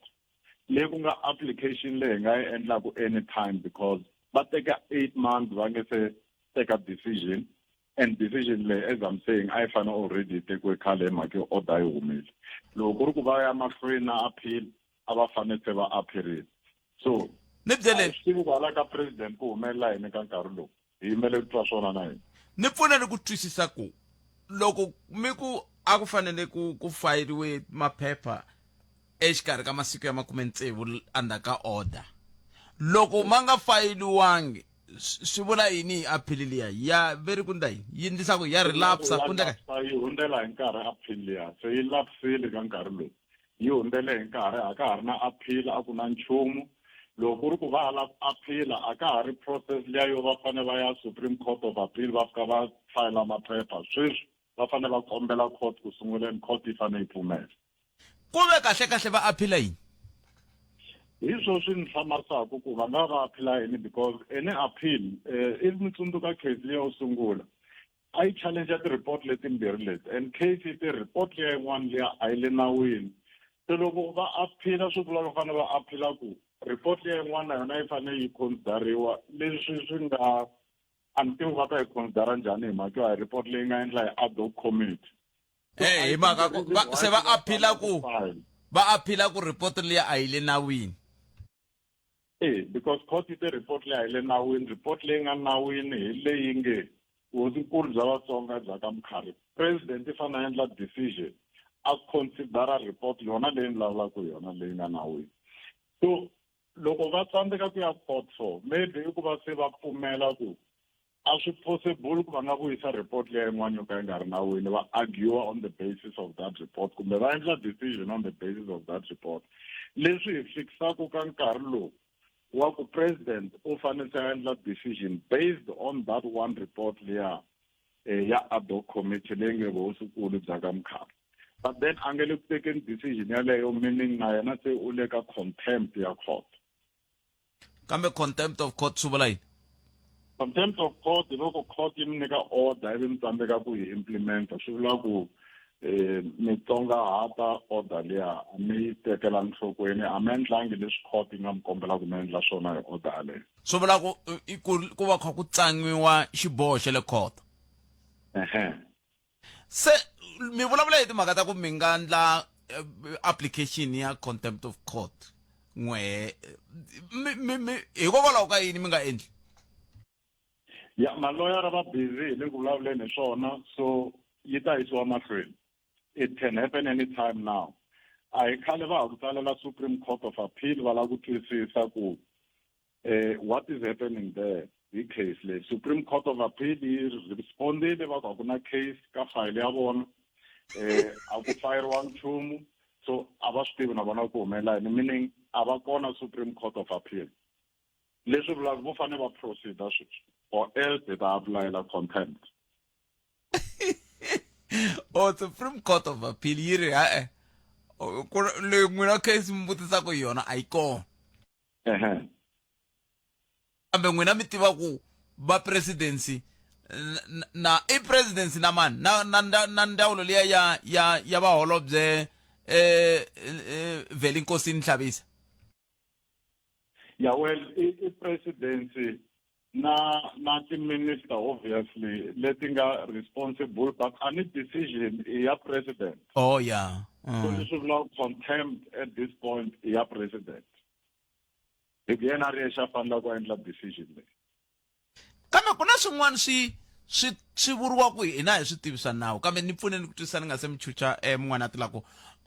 Leyi ku nga application leyi hi nga yi endlaku anytime, because va teka 8 months va nge se teka decision, and decision leyi, as I'm saying, I fanele already tekiwe khale hi mhaka yo order yi humile. Loko ku ri ku va ya mahlweni na appeal, a va fanele se va appearile. So ni byele swi kwala ka president ku humelela yini ka nkarhi lowu hi yimele ku twa swona na yini. ni pfuna ni ku twisisa ku loko mi ku a ku fanele ku fayiliwe maphepha exikarhi ka masiku ya 60 under ka order, loko ma nga fayiliwangi swi vula yini appeal liya ya veri ku ndai yi endlisa ku ya relapse kundeka yi hundela hi nkarhi appeal liya, se yi lapsile ka nkarhi lowu, yi hundele hi nkarhi, a ka ha ri na appeal, a ku na nchumu. Loko ku ri ku va lava appeal, a ka ha ri process liya yo va fanele va ya Supreme Court of Appeal va fika va fayila maphepha. Sweswi va fanele va kombela court ku sunguleni, court yi fanele yi pfumela. ku ve kahle va appeal yini? Hi swo swi ni hlamarisaka ku va nga va appeal yini, because any appeal if mi tsundzuka case liya yo sungula a yi challenge ti-report letimbirhi leti, and case ti-report liya yin'wana liya a yi le nawini. Se loko va appeal swi vula ku fanele va appeal ku report liya yin'wana na yona yi fanele yi consideriwa. Leswi swi nga a ni tivi va ta yi considera njhani hi mhaka yo report leyi nga endla hi ad hoc committee. Hi mhaka se va appeal ku report liya a yi le nawini. Because court yi te report leyi a yi le nawini, report leyi nga nawini hi leyi nge vuhosinkulu bya Vatsonga bya ka Mkhari, president i fanele endla decision a considera report yona leyi ni vulavulaka yona leyi nga nawini. So loko va tsandzeka ku ya court for maybe i ku va se va pfumela ku a swi possible ku va nga vuyisa report leya yin'wana yo ka yi nga ri nawini, va argue on the basis of that report, kumbe va endla decision on the basis of that report. Leswi hi fikisaka ka nkarhi lowu wa ku president u fanele a endla decision based on that one report liya ya ad hoc committee leyi nge vuhosikulu bya ka Mkhari. But then a nge le ku tekeni decision yaleyo, meaning na yena se u le ka contempt ya court. Kambe contempt of court swi vula yini? Contempt of court loko court yi mi nyika order ivi mi tsandzeka ku yi implementa, swi vula ku mi tsongahata order liya, mi yi tekela nhlokweni, a mi endlangi leswi court yi nga mi kombela ku mi endla swona hi order yaleyo. Swi vula ku va kha ku tsangiwa xiboho xa le court. Se mi vulavula hi timhaka ta ku mi nga endla application ya contempt of court n'we hikokwalaho ka yini mi nga endli? Ya maloyara va busy hi le ku vulavuleni hi swona, so yi ta yisiwa mahlweni. It can happen anytime now. A hi khale va ha ku tsalela Supreme Court of Appeal va lava ku twisisa ku what is happening there hi case leyi. Supreme Court of Appeal yi respondile va ku na case ka file ya vona, a ku fayeriwa nchumu, so a va swi tivi na vona ku humelela yini, meaning a va kona Supreme Court of Appeal. Leswi vulaka vo fanele va proceed or else they ta aplyela contempt. Supreme Court of Appeal yi ri leyi n'wina case mi vutisaka yona a yi kona. Kambe n'wina mi tiva ku va presidency na i presidency na mani na ndawulo liya ya vaholobye Veli Nkosini Nhlabisa. Yeah, well, i presidency na ti-minister obviously letting are responsible, but any decision is president. Oh yeah. So this is not contempt at this point is president. Again, I fanele ku endla decision leyi. Kambe kuna swin'wana swi vuriwa ku hina hi swi tivisa nawu, kambe ni pfuneni ku twisisa ni nga se mi chucha mun'wana a tilaka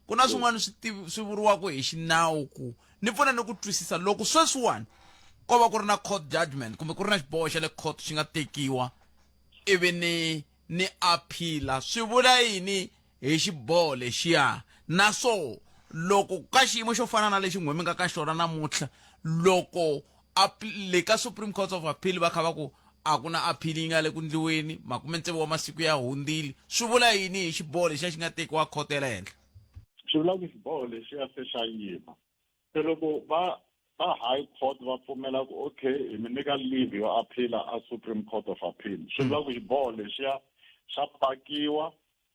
kuna swin'wana swi vuriwa ku hi xinawu ku ni pfuneni ku twisisa loko sweswiwani ko va ku ri na court judgment kumbe ku ri na xiboho xa le court xi nga tekiwa ivi ni appeal, swi vula yini hi xiboho lexiya? Naso loko ka xiyimo xo fana na lexi n'we mi nga ka xona namuntlha, loko le ka Supreme Court of Appeal va kha va ku a ku na appeal nga le ku ndliweni 60 wa masiku ya hundzile swi vula yini hi xiboho lexi xi nga tekiwa khoto le henhla swi vula ku xiboho lexi ya se xa yima se loko va high court va pfumela ku okay hi mi nyika leave yo appeal a Supreme Court of Appeal swi vula ku xiboho lexiya xa pakiwa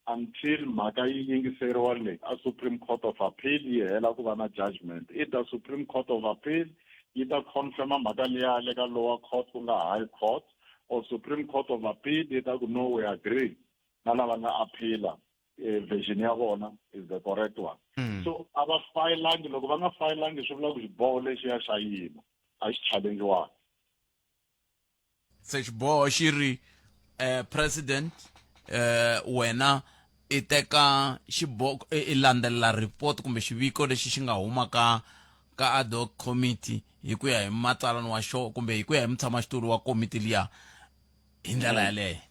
until mhaka yi yingiseriwa le a Supreme Court of Appeal yi hela ku va na judgment either Supreme Court of Appeal yi ta confirma mhaka liya le ka lower court ku nga high court or Supreme Court of Appeal yi ta ku no we agree na lava nga appeala version ya vona is the correct one so ava filelangi loko va nga filelangi swi vula ku xiboho lexiya xa yima a xi challengiwanga se xiboho xi ri president wena i teka xiboho i landzelela report kumbe xiviko lexi xi nga huma ka ad hoc committee hi ku ya hi matsalano wa xo kumbe hi ku ya hi mutshamaxitulu wa komiti liya hi ndlela yaleyo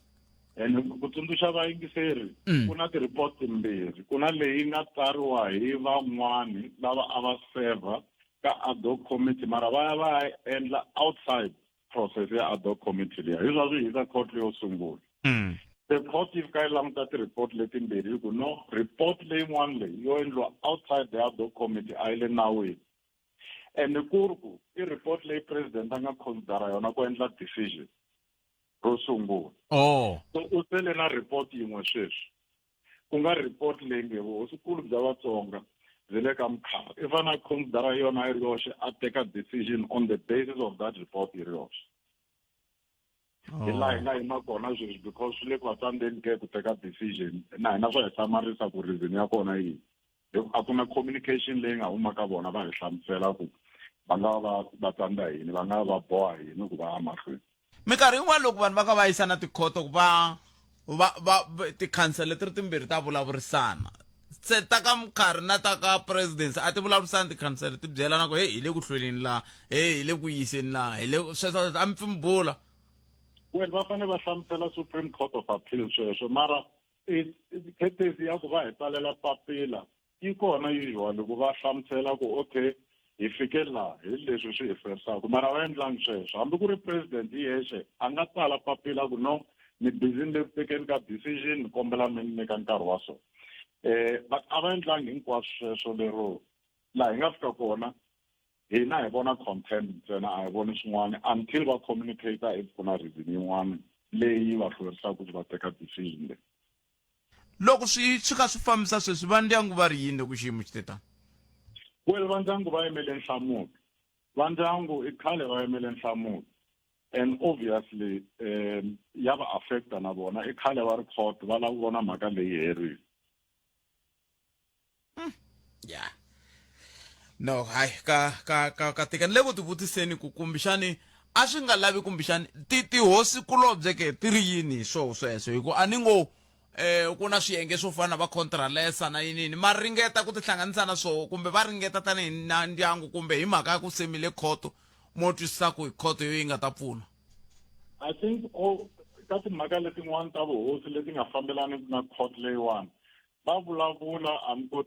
and ku tsundzuxa vayingiseri ku na ti-report timbirhi ku na leyi nga tsariwa hi van'wani lava a va serva ka ad hoc committee mara va ya va ya endla outside process ya ad hoc committee liya hi swa swi hisa court leyo sungula the court yi fika yi languta ti-report letimbirhi hi ku no report leyin'wana leyi yo endliwa outside the ad hoc committee a yi le nawini and ku ri ku i report leyi president a nga considera yona ku endla decision ro sungula so u sele na report yin'we sweswi ku nga report leyi nge vuhosikulu bya vatsonga byi le ka Mkhari i fana considera yona yi ri yoxe a teka decision on the basis of that report yi ri yoxe hi laha hi nga yima kona sweswi because swi le ku vatsandzeni ke ku teka decision na hina swa hi hlamarisa ku reason ya kona yini a ku na communication leyi nga huma ka vona va hi hlamusela ku va nga va tsandza yini va nga va boha yini ku va ya mahlweni minkarhi yin'wana loko vanhu va ka va yisana tikhoto ku va tikhansele leti ri timbirhi ta vulavurisana se ta ka Mkhari na ta ka presidency a ti vulavurisana tikhansele ti byelana ku hi le ku hlweleni laha hi le ku yiseni laha hi le sweswo a mi pfi mi bula wena va fanele va hlamusela Supreme Court of Appeal sweswo mara courtesy ya ku va hi tsalela papila yi kona usually ku va hlamusela ku okay hi fike laha hi leswi swi hi ferisaka mara va endlangi sweswo hambi ku ri president hi yexe a nga tsala papila ku no ni busy le ku tekeni ka decision ni kombela mi nyika nkarhi wa so but a va endlangi hinkwaswo sweswo lero laha hi nga fika kona hina hi vona content ntsena a hi voni swin'wana until va communicata if ku na reason yin'wana leyi va hlwerisaka ku va teka decision leyi loko swi kha swi fambisa sweswi va ndyangu va ri yini ku xiyimo xi tetani well va ndyangu va yimele nhlamulo va ndyangu i khale va yimele nhlamulo and obviously ya va affecta na vona i khale va ri court va lava ku vona mhaka leyi herile yeah no hayi ka tika ni le ku ti vutiseni ku kumbexani a swi nga lavi kumbexani tihosi kulobye ke ti ri yini hi sweswo hi ku a ni ngo ku na swiyenge swo fana va contralesa na yinini ma ringeta ku tihlanganisa na swoho kumbe va ringeta tanihi na ndyangu kumbe hi mhaka ya ku semile khoto mo twisisa ku hi khoto yo yi nga ta pfuna I think ka timhaka letin'wana ta vuhosi leti nga fambelani na court leyiwani va vulavula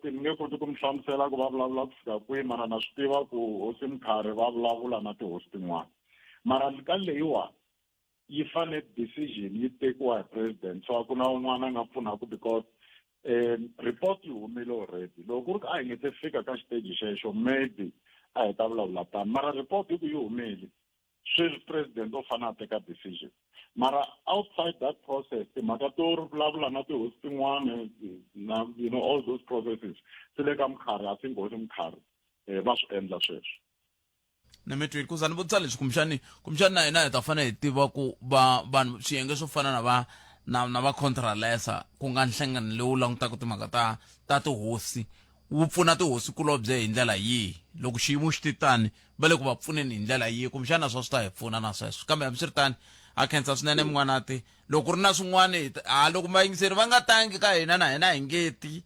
ni nge koti ku mi hlamusela ku va vulavula ku fika kwihi mara na swi tiva ku hosi Mkhari va vulavula na tihosi tin'wana mara ka leyiwani yi fane decision yi tekiwa hi president so a ku na un'wana a nga pfunaka because report yi humile already loko ku ri ka a hi nge se fika ka xiteji xexo maybe a hi ta vulavula tani mara report hi ku yi humile sweswi president o fanele a teka decision mara outside that process timhaka to vulavula na tihosi tin'wana na all those processes ti le ka Mkhari I think hosi Mkhari va swi endla sweswo na metweli ku zani vutisa leswi kumbexani na hina hi ta fanele hi tiva ku vanhu swiyenge swo fana na va contralesa ku nga nhlangano lowu langutaka timhaka ta tihosi wu pfuna tihosi kulobye hi ndlela yihi loko xiyimo xi titani va le ku va pfuneni hi ndlela yihi kumbexana swo swi ta hi pfuna na sweswo kambe hambiswiritani a khensa swinene mun'wanati loko ri na swin'wana loko vayingiseri va nga tangi ka hina na hina hi ngeti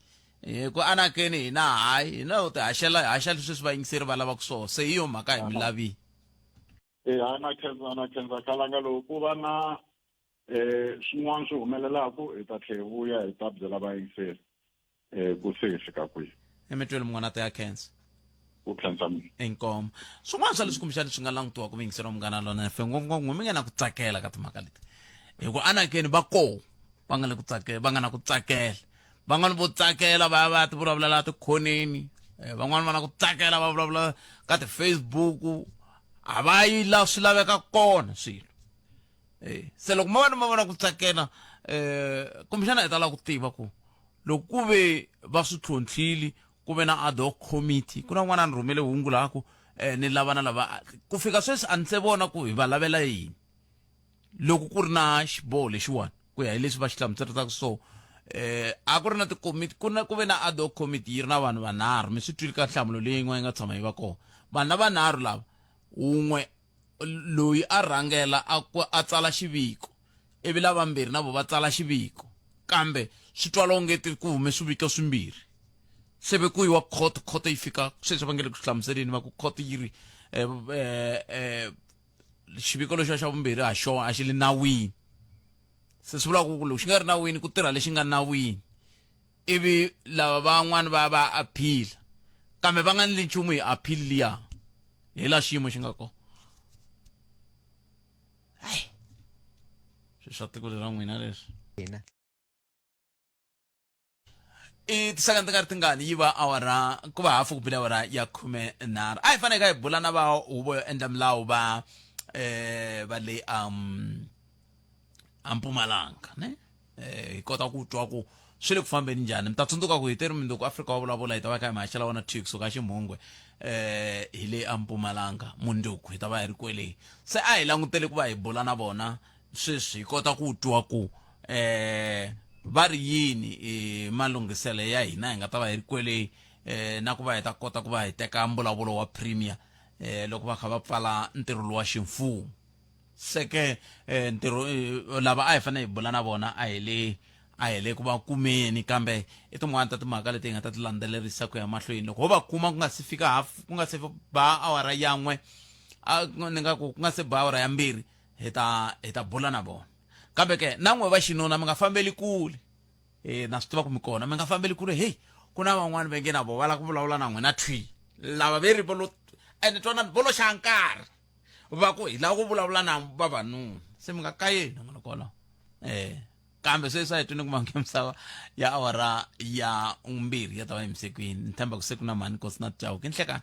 ku anakeni hina hayi hina u ti haxa leswi swi vayingiseri va lavaka swona se hi yo mhaka hi mi lavi ana khensa kalanga loko ku va na swin'wana swi humelelaku hi ta tlhe hi vuya hi ta byela vayingiseri ku se hi fika kwihi emetweli mun'wanati ya khensa ku khensa mina inkomo swin'wana swa leswi kumbexani swi nga langutiwa ku mingisela munghana lona fe ngopfungopfu mi nga na ku tsakela ka timhaka leti hikuva anakeni va koho va nga le ku tsakela va nga na ku tsakela van'wani vo tsakela va ya va ya ti vulavulela tikhoneni van'wani va na ku tsakela va vulavula ka ti-Facebook a va yi la swi laveka kona swilo se loko ma vona ku tsakela kumbexana hi ta lava ku tiva ku loko ku ve va swi tlhontlhile ku ve na ad hoc committee ku na n'wana ni rhumele hungu laha ku ni lavana lava ku fika sweswi a ni se vona ku hi va lavela yini loko ku ri na xiboho lexiwani ku ya hi leswi va xi hlamuserisaka so a ku ri na tikomiti ku ve na ad hoc committee yi ri na vanhu vanharhu mi swi twile ka nhlamulo leyi yin'wana yi nga tshama yi va kona vanhu lava vanharhu lava un'we loyi a rhangela a tsala xiviko ivi lavambirhi na vo va tsala xiviko kambe swi twala ongeti ku hume swiviko swimbirhi se ve ku yiwa court yi fika sweswi va nge le ku swi hlamuseleni va ku court yi ri xiviko lexo xa vumbirhi a xi le nawini se swi vula ku loko xi nga ri nawini ku tirha lexi nga nawini ivi lava van'wani va aphila kambe va nga ni le nchumu hi aphili liya hi la xiyimo xi nga kona swi swa tiko lera n'wina leswi i tisakani ti nga ri tingani yi va awara ku va hafu ku bile awara ya 13 a hi faneke hi bula na va huvo yo endla milawu va le Mpumalanga ne hi kota ku twa ku swi le ku fambeni njhani mi ta tsundzuka ku hi teri mindzuku Afrika wa vulavula hi ta va kha hi mahachela wona thiki kusuka ximhungwe hi le Mpumalanga munduku hi ta va hi ri kwele se a hi langutele ku va hi bula na vona sweswi hi kota ku twa ku va ri yini malunghiselo ya hina hi nga ta va hi ri kwele na ku va hi ta kota ku va hi teka mbulavulo wa premier loko va kha va pfala ntirho wa ximfumo seke ntirho lava a hi fanele hi bula na vona a hi le ku va kumeni kambe i tin'wana ta timhaka leti hi nga ta ti landzelerisa ku ya mahlweni loko ho va kuma ku nga si fika ku nga se ba awara yan'we ni nga ku nga se ba awara ya mbirhi hi ta bula na vona kambe ke nan'we va xinuna mi nga fambeli kule na swi tiva ku mi kona mi nga fambeli kule hey ku na van'wani va nge na vo va lava ku vulavula na n'wina thwi lava ve ri ene twana bolo xa nkarhi va ku hi lava ku vulavula na vavanuna se mi nga kayeni n'wina kona kambe sweswi a hi twini ku mange misava ya awara ya umbirhi ya ta va yimisekwini ni tshemba ku seku na mani kosi na tjawu ki nhlekani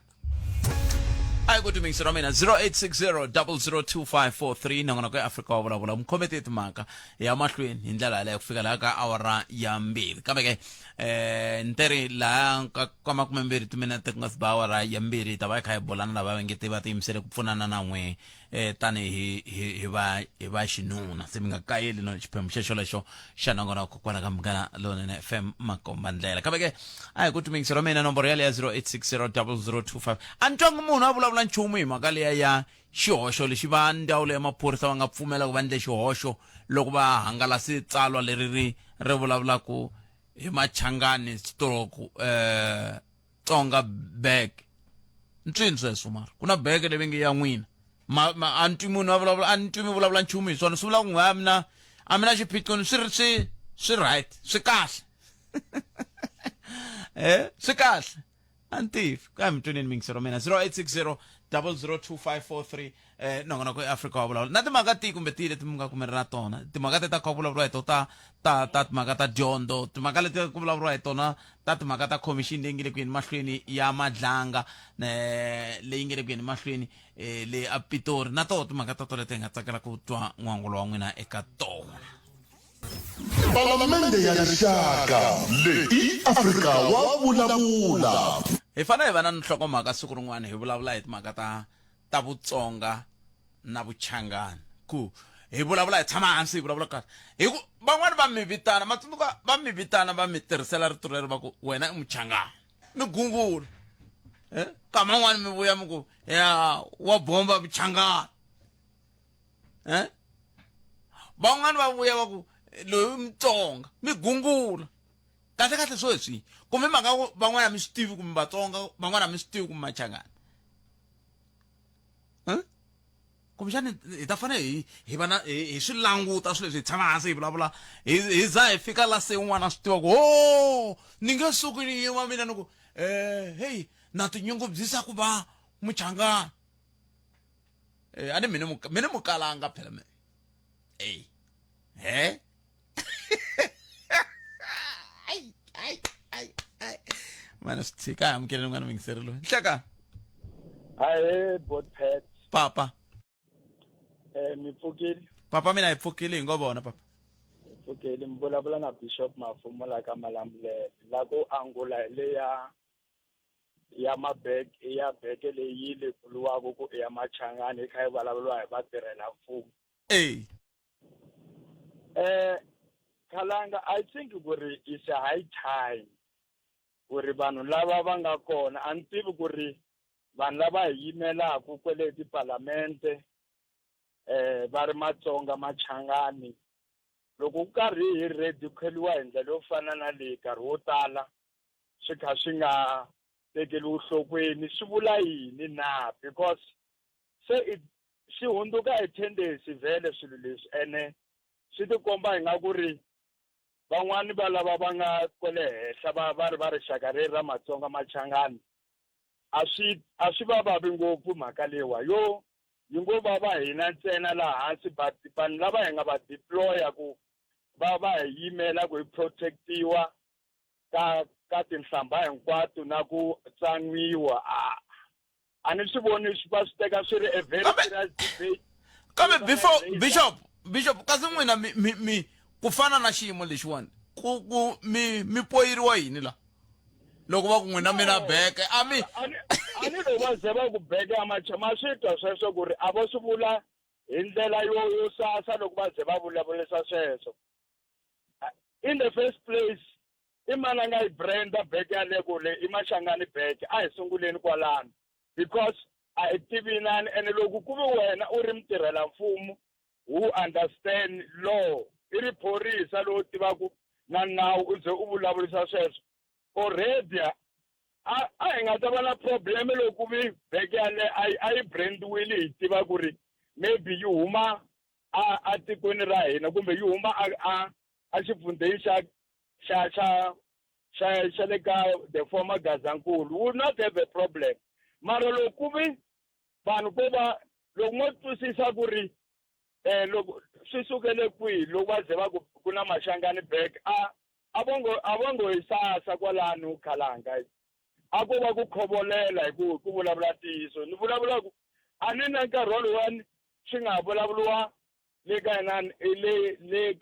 a hi ku tumingisira mina 0860002543 nangona ku Afrika wa vulavula mkhomete timhaka ya mahlweni hi ndlela yaleyo ku fika laha ka awara ya mbirhi kambe ke nteri laha ka makumembirhi timinete ku nga si ba awara ya mbirhi hi ta va hi kha hi bolana lava va nge ti va tiyimisele ku pfunana na n'we tani hi va xinuna se mi nga kayeli no xiphemu xexo lexo xa nangona kokwala ka Munghana Lonene FM makombandlela kambe ke a hi ku tumingisira mina nomboro yale ya 08600025 a ntwangu munhu a vulavula nchumu hi mhaka leya ya xihoxo lexi va ndzawulo ya maphorisa va nga pfumela ku va ndle xihoxo loko va hangalasi tsalwa leri ri vulavulaku hi Machangani stroke Tsonga bag ncini sweswo mara ku na bag leyi nge ya n'wina a ntwi munhu a ntwi mi vulavula nchumu hi swona swi vula ku n'we a mina xiphiqo swi right swi kahle swi kahle a ntivi ka mi twenini mingisero mina 0860002543 nongona ku Afrika wa vulavula na timhaka ti kumbe ti leti mi nga kumeri na tona timhaka ta kha vulavuriwa hi to ta timhaka ta dyondzo timhaka leti ku vulavuriwa hi tona ta timhaka ta commission leyi nge le ku yeni mahlweni ya madlanga leyi nge le ku yeni mahlweni le a Pitori na to timhaka ta to leti hi nga tsakela ku twa n'wangulo wa n'wina eka tona Palamende ya rixaka leyi Afrika wa vulavula hi fanele hi va na nhlokomhaka siku rin'wana hi vulavula hi timhaka ta Vutsonga na Vuchangani ku hi vulavula hi tshama hansi hi vulavula kahle hi ku van'wani va mi vitana matsundzuka va mi vitana va mi tirhisela rito leri va ku wena i Muchangani ni gungula kama n'wani mi vuya mi ku ya wa bomba Vuchangani van'wani va vuya va ku loyi Mutsonga mi gungula kahle sweswi kumbe mhaka van'wana a mi swi tivi kumbe Vatsonga van'wana a mi swi tivi kumbe Machangani kumbexani hi ta fanele hi va na hi swi languta swilo leswi hi tshama hansi hi vulavula hi za hi fika la se un'wana a swi tiva ku ni nge suki ni yima mina ni ku hey na tinyungubyisa ku va muchangana ani mini mukalanga phela me he mana sithika amkele ngwana mingiserelo nhlaka hayi botpet papa mipfukile papa mina ipfukile ngobona papa ipfukile mbulabula na Bishop Mafumo la ka Malambulele la ku angula le ya mabek ya beke le yile kuluwa ku ya machangani khai vulavuriwa hi vatirhela mfumo Kalanga, I think it's a high time kuri vanhu lava va nga kona a ni tivi ku ri vanhu lava hi yimelaka kwele tipalamente va ri Matsonga Machangani loko ku karhi hi ready khweliwa hi ndlela yo fana na leyi nkarhi wo tala swi kha swi nga tekeliwi nhlokweni swi vula yini na because se swi hundzuka hi tendency vhele swilo leswi ene swi tikomba hi nga ku ri van'wani va lava va nga kwele henhla va ri va rixaka reri ra Matsonga Machangani a swi vavi ngopfu mhaka leyiwa yo yi ngo vava hina ntsena laha hansi but vanhu lava hi nga va deploya ku va hi yimela ku hi protectiwa ka tinhlamba hinkwato na ku tsan'wiwa a ni swi voni swi va swi teka swi ri a very serious debate kambe bishop kasi n'wina mi ku fana na xiyimo lexiwani ku mi poyeriwa yini la loko va ku n'wina mina beke a ni lo va ze va ku beke ma swi twa sweswo ku ri a vo swi vula hi ndlela yo sasa loko va ze va vulavulisa sweswo in the first place i mani a nga yi branda beke yaleyo ku le i Machangani beke a hi sunguleni kwalano because a hi tivinani ene loko ku vi wena u ri mutirhela mfumo who understand law i ri phorisa lowu tivaku na nawu u ze u vulavulisa sweswo already a hi nga ta va na problem loko vi beke yaleyo a yi brandiwile hi tiva ku ri maybe yi huma a tikweni ra hina kumbe yi huma a xifundheni xa le ka the former Gazankulu would not have a problem mara loko vi vanhu ko va loko mo twisisa ku ri loko swi sukele kwihi loko va ze va ku na Machangani back a vongo hi sasa kwalano Khalanga a ko va ku khovolela hi ku vulavula tiso ni vulavula ku a ni na nkarhi wolowo swi nga vulavuliwa le ka le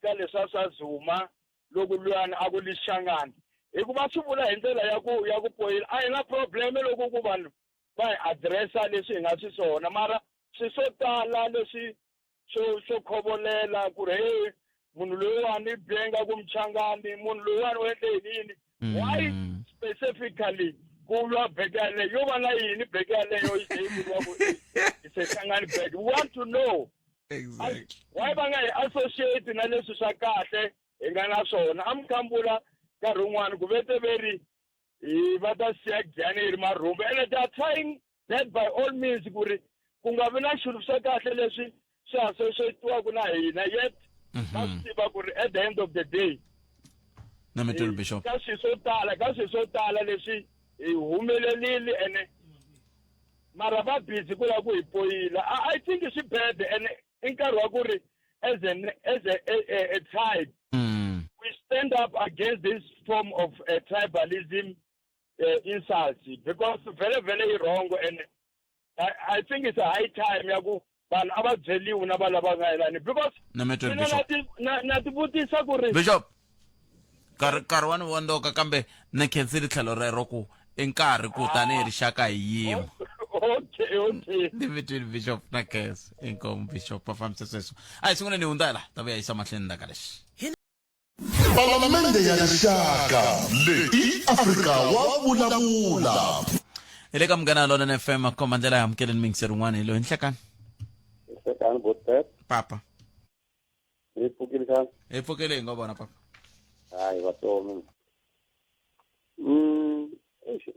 ka leswa swa Zuma loko luyani a ku lixangani hikuva swi vula hi ndlela ya ku poyela a hi na problem loko ku vanhu va hi addressa leswi hi nga swi swona mara swi swo tala leswi swo khovolela ku ri hey munhu loyiwani benga ku Mchangani munhu loyiwani u endle yini why specifically ku lwa beke yaleyo yo va na yini beke yaleyo yi vuriwa ku Mchangani beke we want to know exactly why va nga hi associate na leswi swa kahle hi nga na swona a Mkhambula nkarhi wun'wani ku vete veri va ta siya Giyani hi ri marhumbu and they are trying that by all means ku ri ku nga vi na swilo swa kahle leswi swi associatiwaku na hina yet va swi tiva ku ri at the end of the day Bishop ka swilo swo tala leswi hi humelelile ene mara va busy ku la ku hi poyila I think swi bad and i nkarhi wa ku ri as a tribe we stand up against this form of tribalism insult because very wrong and I think it's a high time ya ku vanhu a va byeliwi na va lava nga yelani because na tivutisa ku ri Bishop nkarhi wa ni wondoka kambe ni khensile tlhelo rero ku i nkarhi ku tanihi rixaka hi yimo okay ni between Bishop na Kes inkomu Bishop va fambisa sweswo a hi sungula ni hundza la ta vuya yisa mahlweni ndaka lexi Palamende ya rixaka leyi Afrika wa vulavula ile ka Munghana Lonene FM khoma ndlela ya amkeleni mingisi rin'wana hilo hinhlekani botpet papa hi pfukile hi ngo vona papa hayi vatomi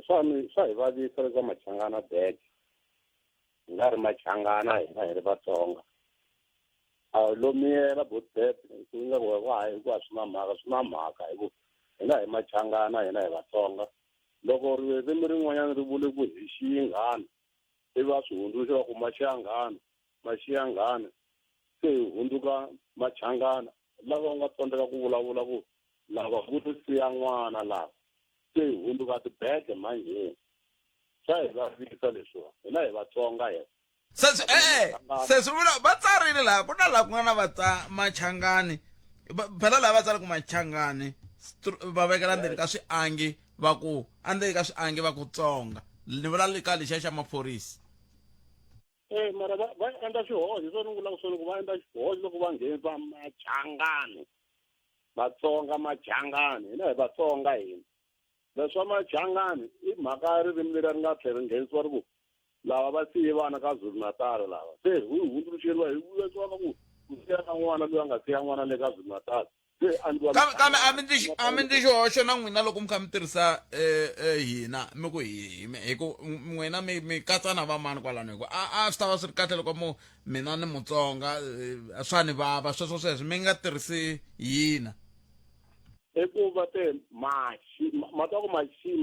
swa hi vavisa leswa Machangana back hi nga ri Machangana hina hi ri Vatsonga a lomiyela botpet ku nga wa hi ku swi na mhaka hi ku hina hi Machangana hina hi Vatsonga loko ririmi rin'wanyana ri vule ku hi xiyinghana ivi va swi hundzuxa ku maxiyangana se hi hundzuka machangana lava nga tsandzeka ku vulavula ku lava ku ti siya n'wana lava se hi hundzuka tibeke manjheni swa hi vavisa leswiwa hina hi Vatsonga hina sesi va tsarile laha ku na laha ku nga na machangani phela lava va tsala ku machangani va vekela ndzeni ka swiangi va ku endzeni ka swiangi va ku Tsonga ni vula le ka lexiya xa maphorisa mara va endla xihoxo swo ni vula ku swona ku va endla xihoxo loko va nghenisa machangani Vatsonga machangani hina hi Vatsonga hina leswa machangani i mhaka ya ririmi leri nga tlhela ri nghenisiwa ri ku lava va siye vana ka Zulu-Natal lava se hi hundzuluxeriwa hi vuyisiwa ku siya na n'wana loyi a nga siya n'wana le ka Zulu-Natal kambe a mi ndzi xihoxo na n'wina loko mi kha mi tirhisa hina mi ku hi ku n'wina mi katsa na vamani kwalano hi ku a swi ta va swi ri kahle loko mina ni Mutsonga swa ni vava sweswo mi nga tirhisi hina i ku va te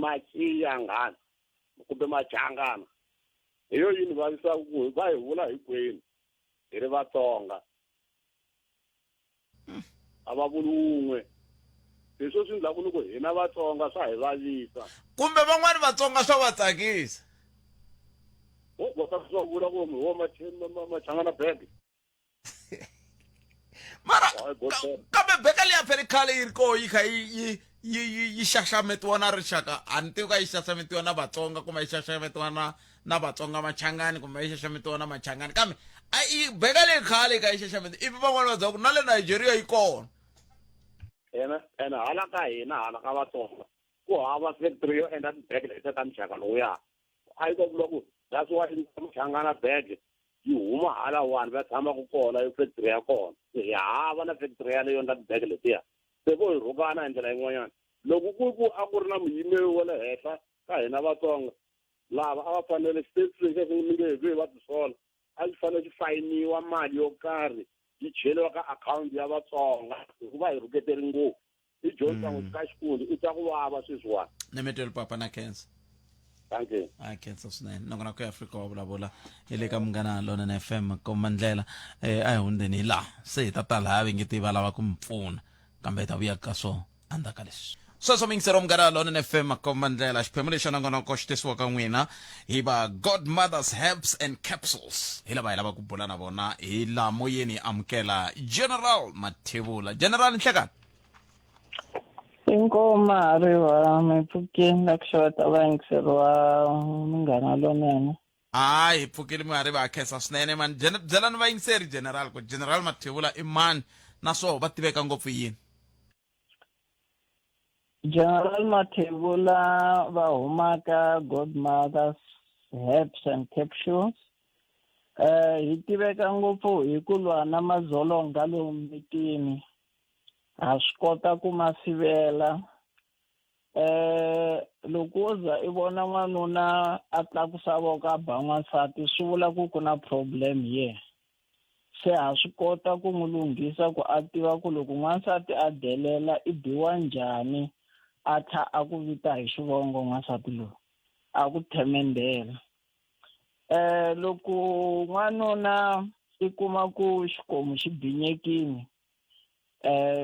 machiyangana kumbe machangana hi yo yini va yisaku va hi vula hinkwenu hi ri Vatsonga a va vuli un'we leswo swi endlaku loko hina Vatsonga swa hi vavisa kumbe van'wani Vatsonga swa va tsakisa va vula ku ho machangana beke mara kambe beka liya phela khale yi ri koho yi kha yi xaxametiwa na rixaka a ni tivi ka yi xaxametiwa na Vatsonga kumbe yi xaxametiwa na Vatsonga machangani kumbe yi xaxametiwa na machangani kambe beka leyi khale yi kha yi xaxametiwa ivi van'wani va byela ku na le Nigeria yi kona ene hala ka hina hala ka Vatsonga ku hava factory yo endla tibege leti ta muxaka lowuya a yi ta vula ku that's why machangana bege yi huma hala wani va tshamaku kona i factory ya kona hi hava na factory yaleyo endla tibege letiya se vo hi rhukana hi ndlela yin'wanyana loko ku a ku ri na muyimeri wa le henhla ka hina Vatsonga lava a va fanele state mi nge hi va tisola a swi fanele swi fayiniwa mali yo karhi yi cheriwa ka akhawunti ya Vatsonga hikuva hi rhuketeri ngopfu i dyondza n'wi ka xikundi i twa ku vava sweswiwani ni mi twela papa na Kenza thank you Kenza swinene nokona ku Afrika wa vulavula hi le ka Munghana Lonene FM komba ndlela a hi hundzeni laha se hi ta tala ha vengeti va lava ku mi pfuna kambe hi ta vuya ka swo andzaka leswi sweswo mingisero Munghana Lonene FM komba ndlela xiphemu lexi nongonoko xi tisiwa ka n'wina hi va Godmother's Herbs and Capsules hi lava hi lava ku bula na vona hi la moyeni amukela General Mathebula General Nhlekani Ingoma riva mipfukeni la ku xota vayingiseriwa Munghana Lonene hi pfukile mi hari va khensa swinene man byelani vayingiseri General ku General Mathebula i mani naswo va tiveka ngopfu yini General Mathebula va humaka Godmother's Herbs and Capsules hi tiveka ngopfu hi ku lwa na madzolonga lomu mitini ha swi kota ku ma sivela loko wo za i vona n'wanuna a tlakusa voko a ba n'wansati swi vula ku na problem ye se ha swi kota ku n'wi lunghisa ku a tiva ku loko n'wansati a delela i biwa njhani a tlha a ku vita hi xivongo n'wansati lowu a ku themendela loko n'wanuna i kuma ku xikomu xi binyekini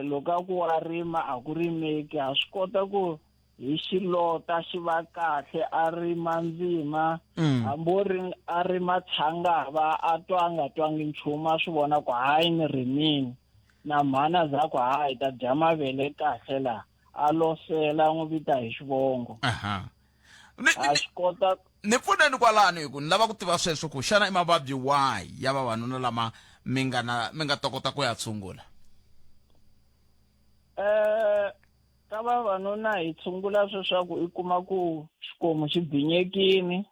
loko a ku wa rima a ku rimeki ha swi kota ku hi xilota xi va kahle a rima ndzima hambi a rima tshangava a twa a nga twangi nchumu a swi vona ku hayi ni rimini na mhana za ku hayi ta dya mavele kahle laha a losela n'wi vita hi xivongo a swi kota ni pfuneni kwalano hi ku ni lava ku tiva sweswo ku xana i mavabyi wahi ya vavanuna lama mi nga tokota ku ya tshungula ka vavanuna hi tshungula sweswaku i kuma ku xikomu xi binyekini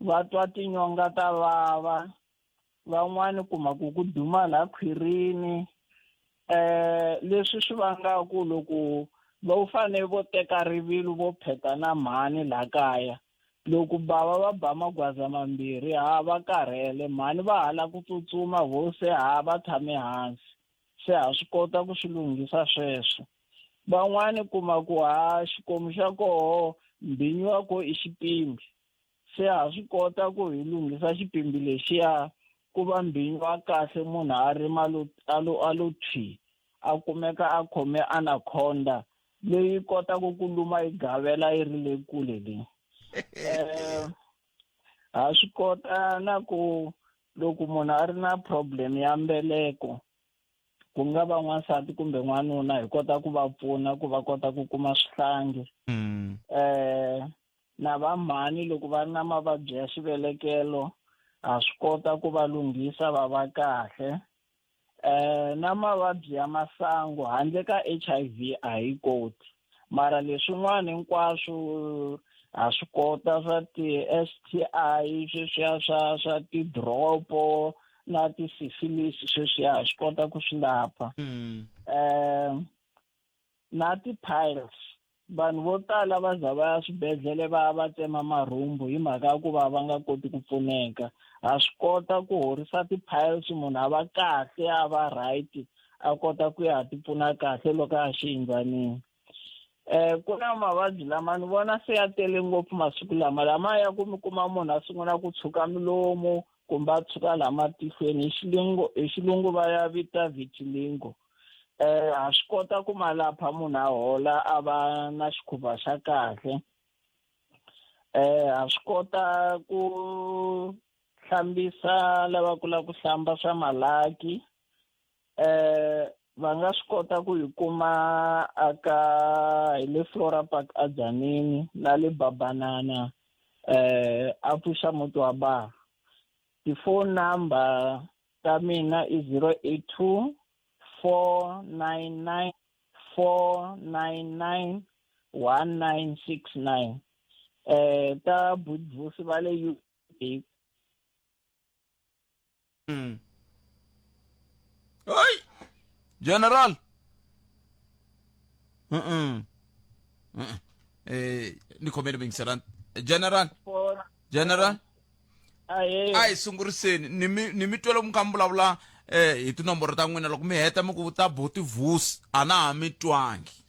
va twa tinyonga ta vava van'wani kuma ku duma la khwirini leswi swi vangaku loko va fane vo teka rivilo vo pheta na mhani la kaya loko bava va ba magwaza mambirhi va karhele mhani va hala ku tsutsuma vose va tshame hansi se ha swi kota ku swi lunghisa sweswo van'wani kuma ku xikomu xa koho mbinyi wa ko i xipimbi se ha swi kota ku hi lunghisa xipimbi lexiya ku va mbinyi wa kahle munhu a rima lo thwi a kumeka a khome anaconda leyi kotaka ku luma yi gavela yi ri le kule leyi ha swi kota na ku loko munhu a ri na problem ya mbeleko ku nga va n'wansati kumbe n'wanuna hi kota ku va pfuna ku va kota ku kuma swihlangi na vamhani loko va ri na mavabyi ya xivelekelo ha swi kota ku va lunghisa va va kahle na mavabyi ya masangu handle ka HIV a hi koti mara leswin'wana hinkwaswo ha swi kota swa ti-STI sweswiya swa ti-dropo na ti-syphilis sweswiya ha swi kota ku swi lapha na ti-piles vanhu vo tala va za va ya swibedhlele va va tsema marhumbu hi mhaka ya ku va nga koti ku pfuneka ha swi kota ku horisa ti-piles munhu a va kahle a va right a kota ku ya ti pfuna kahle loko a xiyindlwanini ku na mavabyi lama ni vona se ya tele ngopfu masiku lama ya ku mi kuma munhu a sungula ku tshuka milomu kumbe a tshuka lama tihlweni hi xilungu va ya vita vitiligo ha swi kota ku malapha munhu a hola a va na xikhuva xa kahle ha swi kota ku hlambisa lava ku lava ku hlamba swa malaki va nga swi kota ku yi kuma hi le Flora Park a Dzanini na le Babanana a pfuxa muti wa Baha. Ti-phone number ta mina i 082 499 1969 ta Budvusi va le UK. Oi General ni khomele bingiseran General ai sunguriseni ni mi twela mkambulavula hi tinomboro ta n'wina loko mi heta mi ku ta Botivusi a na ha mi twangi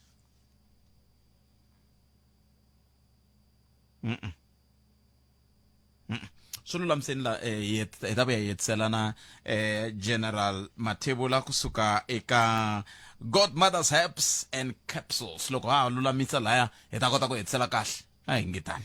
swi lulamiseni la hi ta vuya hi hetiselana General Mathebula kusuka eka Godmother's Herbs and Capsules loko ha lulamisa laya hi ta kota ku hetisela kahle a hi ngetani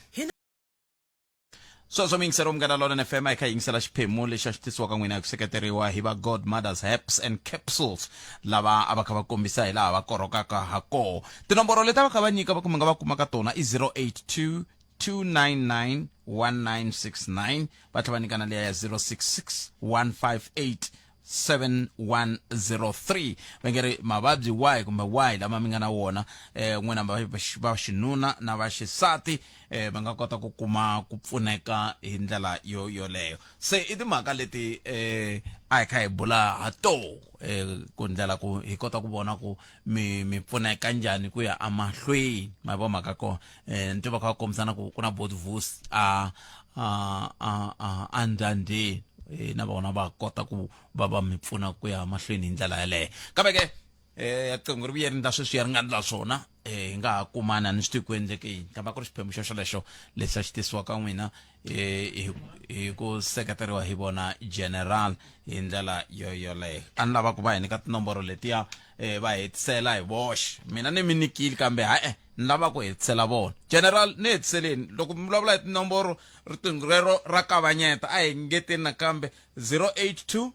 so mingisero mngana lona FM eka yingisela xiphemu lexi a xi tisiwaka n'wina hi ku seketeriwa hi va Godmother's Herbs and Capsules lava a va kha va kombisa hi laha va korokaka ha koho tinomboro leti va kha va nyika va kumbe nga va kumaka tona i 082 299 1969 va tlhela va nyikana leya ya 066 158 7103 vengeri mavabyi wahi kumbe wahi lama mi nga na wona n'wina va xinuna na va xisati va nga kota ku kuma ku pfuneka hi ndlela yoleyo se i timhaka leti a hi kha hi bula ha to ku ndlela ku hi kota ku vona ku mi pfuneka njhani ku ya amahlweni ma vo mhaka ko nti va kha va kombisana ku na Botivusi a ndhandeni na vona va kota ku va mi pfuna ku ya mahlweni hi ndlela yaleyo kambe ke riqingho ri vuyeri nda sweswi ya ri nga ndla swona hi nga ha kumana ni swi tivi ku endleke yini kambe ku ri xiphemu xolexo lexi a xi tisiwaka n'wina hi ku seketeriwa hi vona General hi ndlela yoleyo a ni lava ku va hi nyika tinomboro letiya va hetisela hi voxe mina ni mi nikile kambe ni lava ku hetisela vona General ni hetiseleni loko mi vulavula hi tinomboro riqingho rero ra kavanyeta a hi ngeteni nakambe 082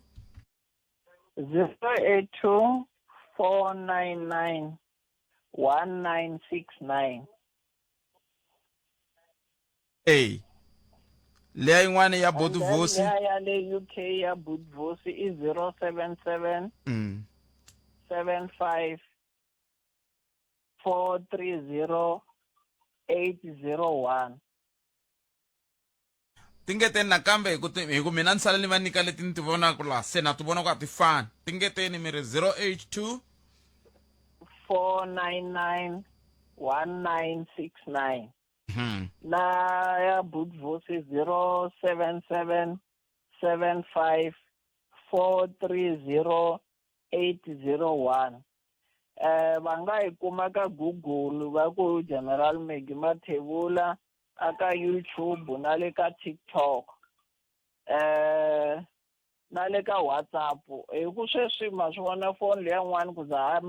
499 1969 leya yin'wana ya Botivusi ya le UK ya Botivusi i 077 75 430 801 tingeteni nakambe hi ku mina ni sala ni va nyika leti ni ti vonaka la se na ti vona ku a ti fani tingeteni mi ri 082 499 1969 na ya Botivusi 077 75 430 801 va nga yi kuma ka Google va ku General Maggie Mathebula aka YouTube na le ka TikTok na le ka WhatsApp hi ku sweswi ma swi vona foni leya n'wana ku za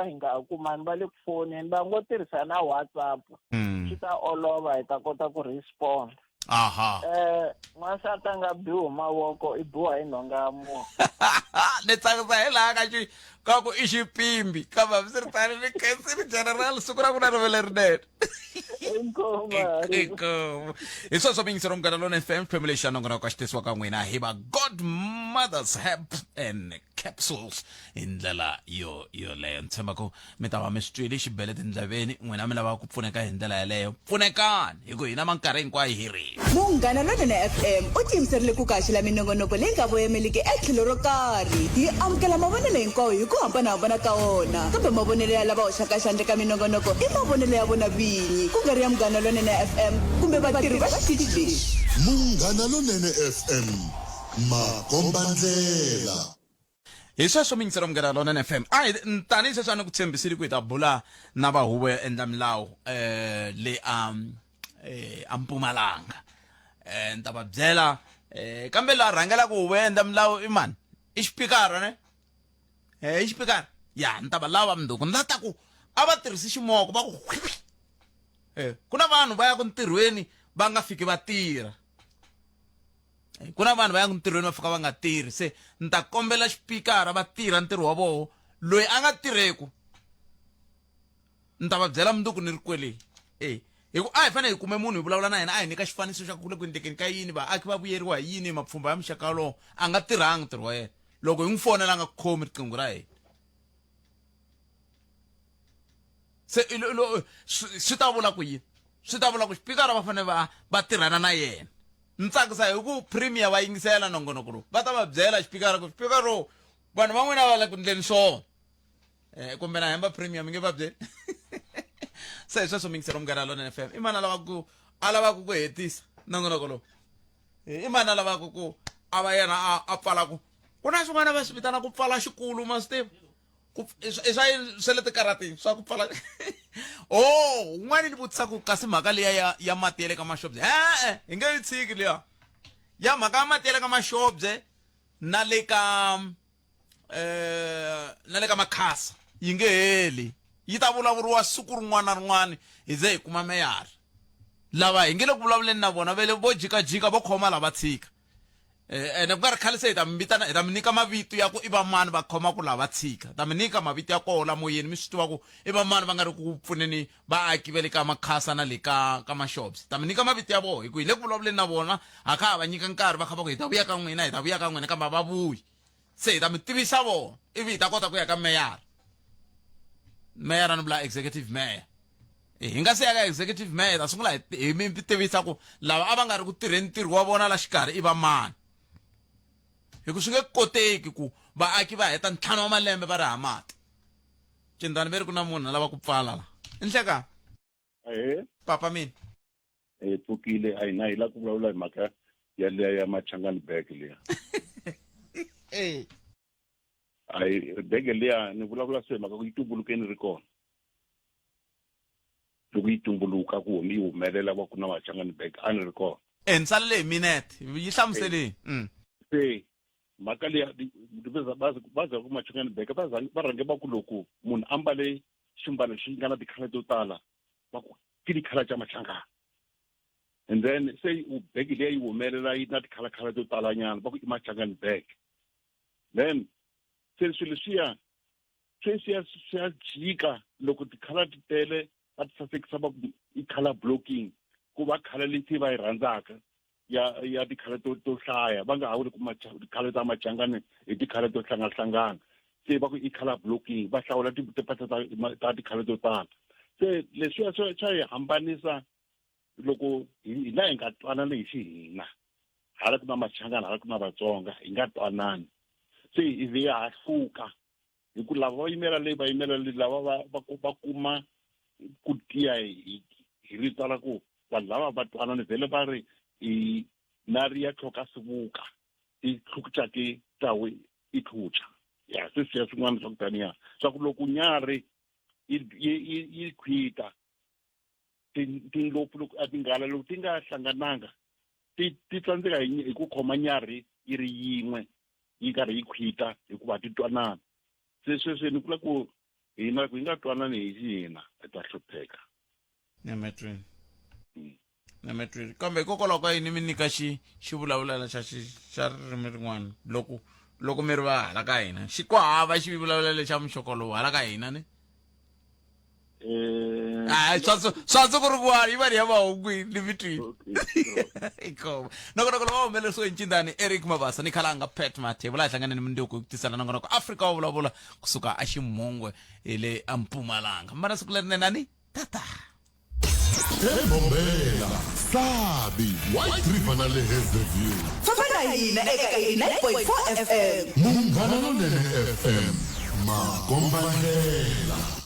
hi nga kumani va le ku foneni va ngo tirhisa na WhatsApp swi ta olova hi ta kota ku respond n'wansati a nga biwi mavoko i biwa hi nhonga ya munhu ni tsakisa hi laha ka ku i xipimbi ka vavisiritani ni kensini general siku ra ku na rivele rinene hi sweswo mingisero Munghana Lonene FM xiphemu lexi xa nongonoko ka xitisiwa ka n'wina hi va Godmothers Herb and Capsules hi ndlela yoleyo ni tshemba ku mi ta va mi swi twile xibele tindleveni n'wina mi lava ku pfuneka hi ndlela yaleyo pfunekani hi ku hina mankarhi hinkwayo hi ri Munghana Lonene FM u tiyimiserile ku kaxela minongonoko leyi nga voyameliki etlhelo ro karhi hi amukela mavonelo hinkwawo hi ku hambanahambana ka wona kambe mavonelo ya lava hoxaka xandla ka minongonoko i mavonelo ya vona vinyi ku nga ri ya Munghana Lonene FM kumbe vatirhi va xitichi lexi Munghana Lonene FM makombandlela hi sweswo mingisero Munghana Lonene FM tanihi sweswi a ni ku tshembisile ku hi ta bula na va huvo ya endla milawu le a Mpumalanga ni ta va byela kambe la rhangela ku huvo ya endla milawu i mani i xipikara ne i xipikara ya ni ta va lava mundzuku ni lata ku a va tirhisi ximoko va ku ku na vanhu va ya ku ntirhweni va nga fiki va tirha ku na vanhu va ya ku ntirhweni va fika va nga tirhi se ni ta kombela xipikara va tirha ntirho wa voho loyi a nga tirheku ni ta va byela mundzuku ni ri kwele hi ku a hi fanele hi kume munhu hi vulavula na yena a hi nyika xifaniso xa ku le ku endlekeni ka yini vaaki va vuyeriwa hi yini mapfhumba ya muxaka wolowo a nga tirhangi ntirho wa yena loko hi n'wi fonela a nga khomi riqingho ra yena se swi ta vula ku yini swi ta vula ku xipikara va fanele va tirhana na yena ni tsakisa hi ku premier va yingisela nongonoko lowu va ta va byela xipikara ku xipikara ro vanhu van'wina va le ku ndleni swona kumbe na hemba premier mi nge va byeli se hi sweswo mingisero Munghana Lonene FM i mani a lavaka ku hetisa nongonoko lowu i mani a lavaka ku a va yena a pfala ku na swin'wana va swi vitana ku pfala xikulu mastive swa le tikaratini swa ku pfala un'wana ni vutisa ku kasi mhaka liya ya mati ya le ka maxobye hi nge yi tshiki liya ya mhaka ya mati ya le ka maxobye na le ka makhasa yi nge heli yi ta vulavuriwa siku rin'wana na rin'wana hi ze hi kuma meyara lava hi nge le ku vulavuleni na vona va le vo jikajika vo khoma lava tshika ene ku nga ri khale se hi ta mi nyika mavito ya ku i va mani va khoma ku lava tshika ta mi nyika mavito ya koho la moyeni mi swi tiva ku i va mani va nga ri ku pfuneni vaaki va le ka makhasa na le ka maxops ta mi nyika mavito ya vona hi ku hi le ku vulavuleni na vona ha kha ha va nyika nkarhi va kha va ku hi ta vuya ka n'wina hi ta vuya ka n'wina kambe va vuyi se hi ta mi tivisa vona ivi hi ta kota ku ya ka meyara ni vula executive mayor hi nga se ya ka executive mayor ta sungula hi mi tivisa ku lava a va nga ri ku tirheni ntirho wa vona la xikarhi i va mani hi ku swi nge koteki ku vaaki va heta 5 wa malembe va ri hamati cindani ve ri ku na munhu lava ku pfala la i nhlekani papa mina hi pfukile a hi na hi la ku vulavula hi mhaka ya liya ya Machangani bag liya ayi bege liya ni vulavula se mhaka ku yi tumbulukeni ri kona loko yi tumbuluka ku mi humelela va ku na Machangani bag a ni ri kona ni tsalele hi minete yi hlamuseleni se mhaka liya baza ku Machangani bag va rhange va ku loko munhu ambale ximbalo xi nga na tikhala to tala va ku ke dikhala tša Machangani and then se bag liya yi humelela yi na tikhalakhala to talanyana va ku i Machangani bag then se swilo swiya swi jika loko tikhala ti tele va ti sasekisa va ku i color blocking ku va khala leti va yi rhandzaka ya tikhala to hlaya va nga ha vuli ku tikhala ta Machangani hi tikhala to hlanganahlangana se va ku i color blocking va hlawula tipata ta tikhala to tala se leswiya swa hi hambanisa loko hina hi nga twanani hi xihina hala ku na Machangani hala ku na Vatsonga hi nga twanani se hi ve ha hluka hi ku lava va yimela leyi va yimela leyi lava va kuma ku tiya hi rito la ku vanhu lava va twanani vhele va ri nari ya tlhoka sivuka i tlhukutsa ke tawe i tlhutsha ya sweswiya swin'wana swa ku taniya swa ku loko nyari yi khwita tindlopfu loko a tinghala loko ti nga hlangananga ti tsandzeka hi ku khoma nyarhi yi ri yin'we yi karhi yi khwita hikuva ti twanana se sweswi ni kula ku hina ku hi nga twanani hi hina hi ta hlupheka Nemetri kambe hikokwalaho ka yini mi nyika xivulavulelo xa ririmi rin'wana loko mi ri va hala ka hina ku hava xivulavulelo xa muxokolo hala ka hina ne swanso ku ri kuwani yi va ni ya mahungwini ni mi twini ikoma nongonoko lowu va humeleriwe hi ncindani Eric Mabasa ni Khalanga Pat Mathebula hi hlangane ni mindzuku ku tisela nongonoko Afrika wa vulavula kusuka a Ximhungwe hi le a Mpumalanga mana siku lerinene ani tata eMbombela Sabi White River na le Hazyview fafana hina eka 89.4 FM Munghana Lonene FM Makombandlela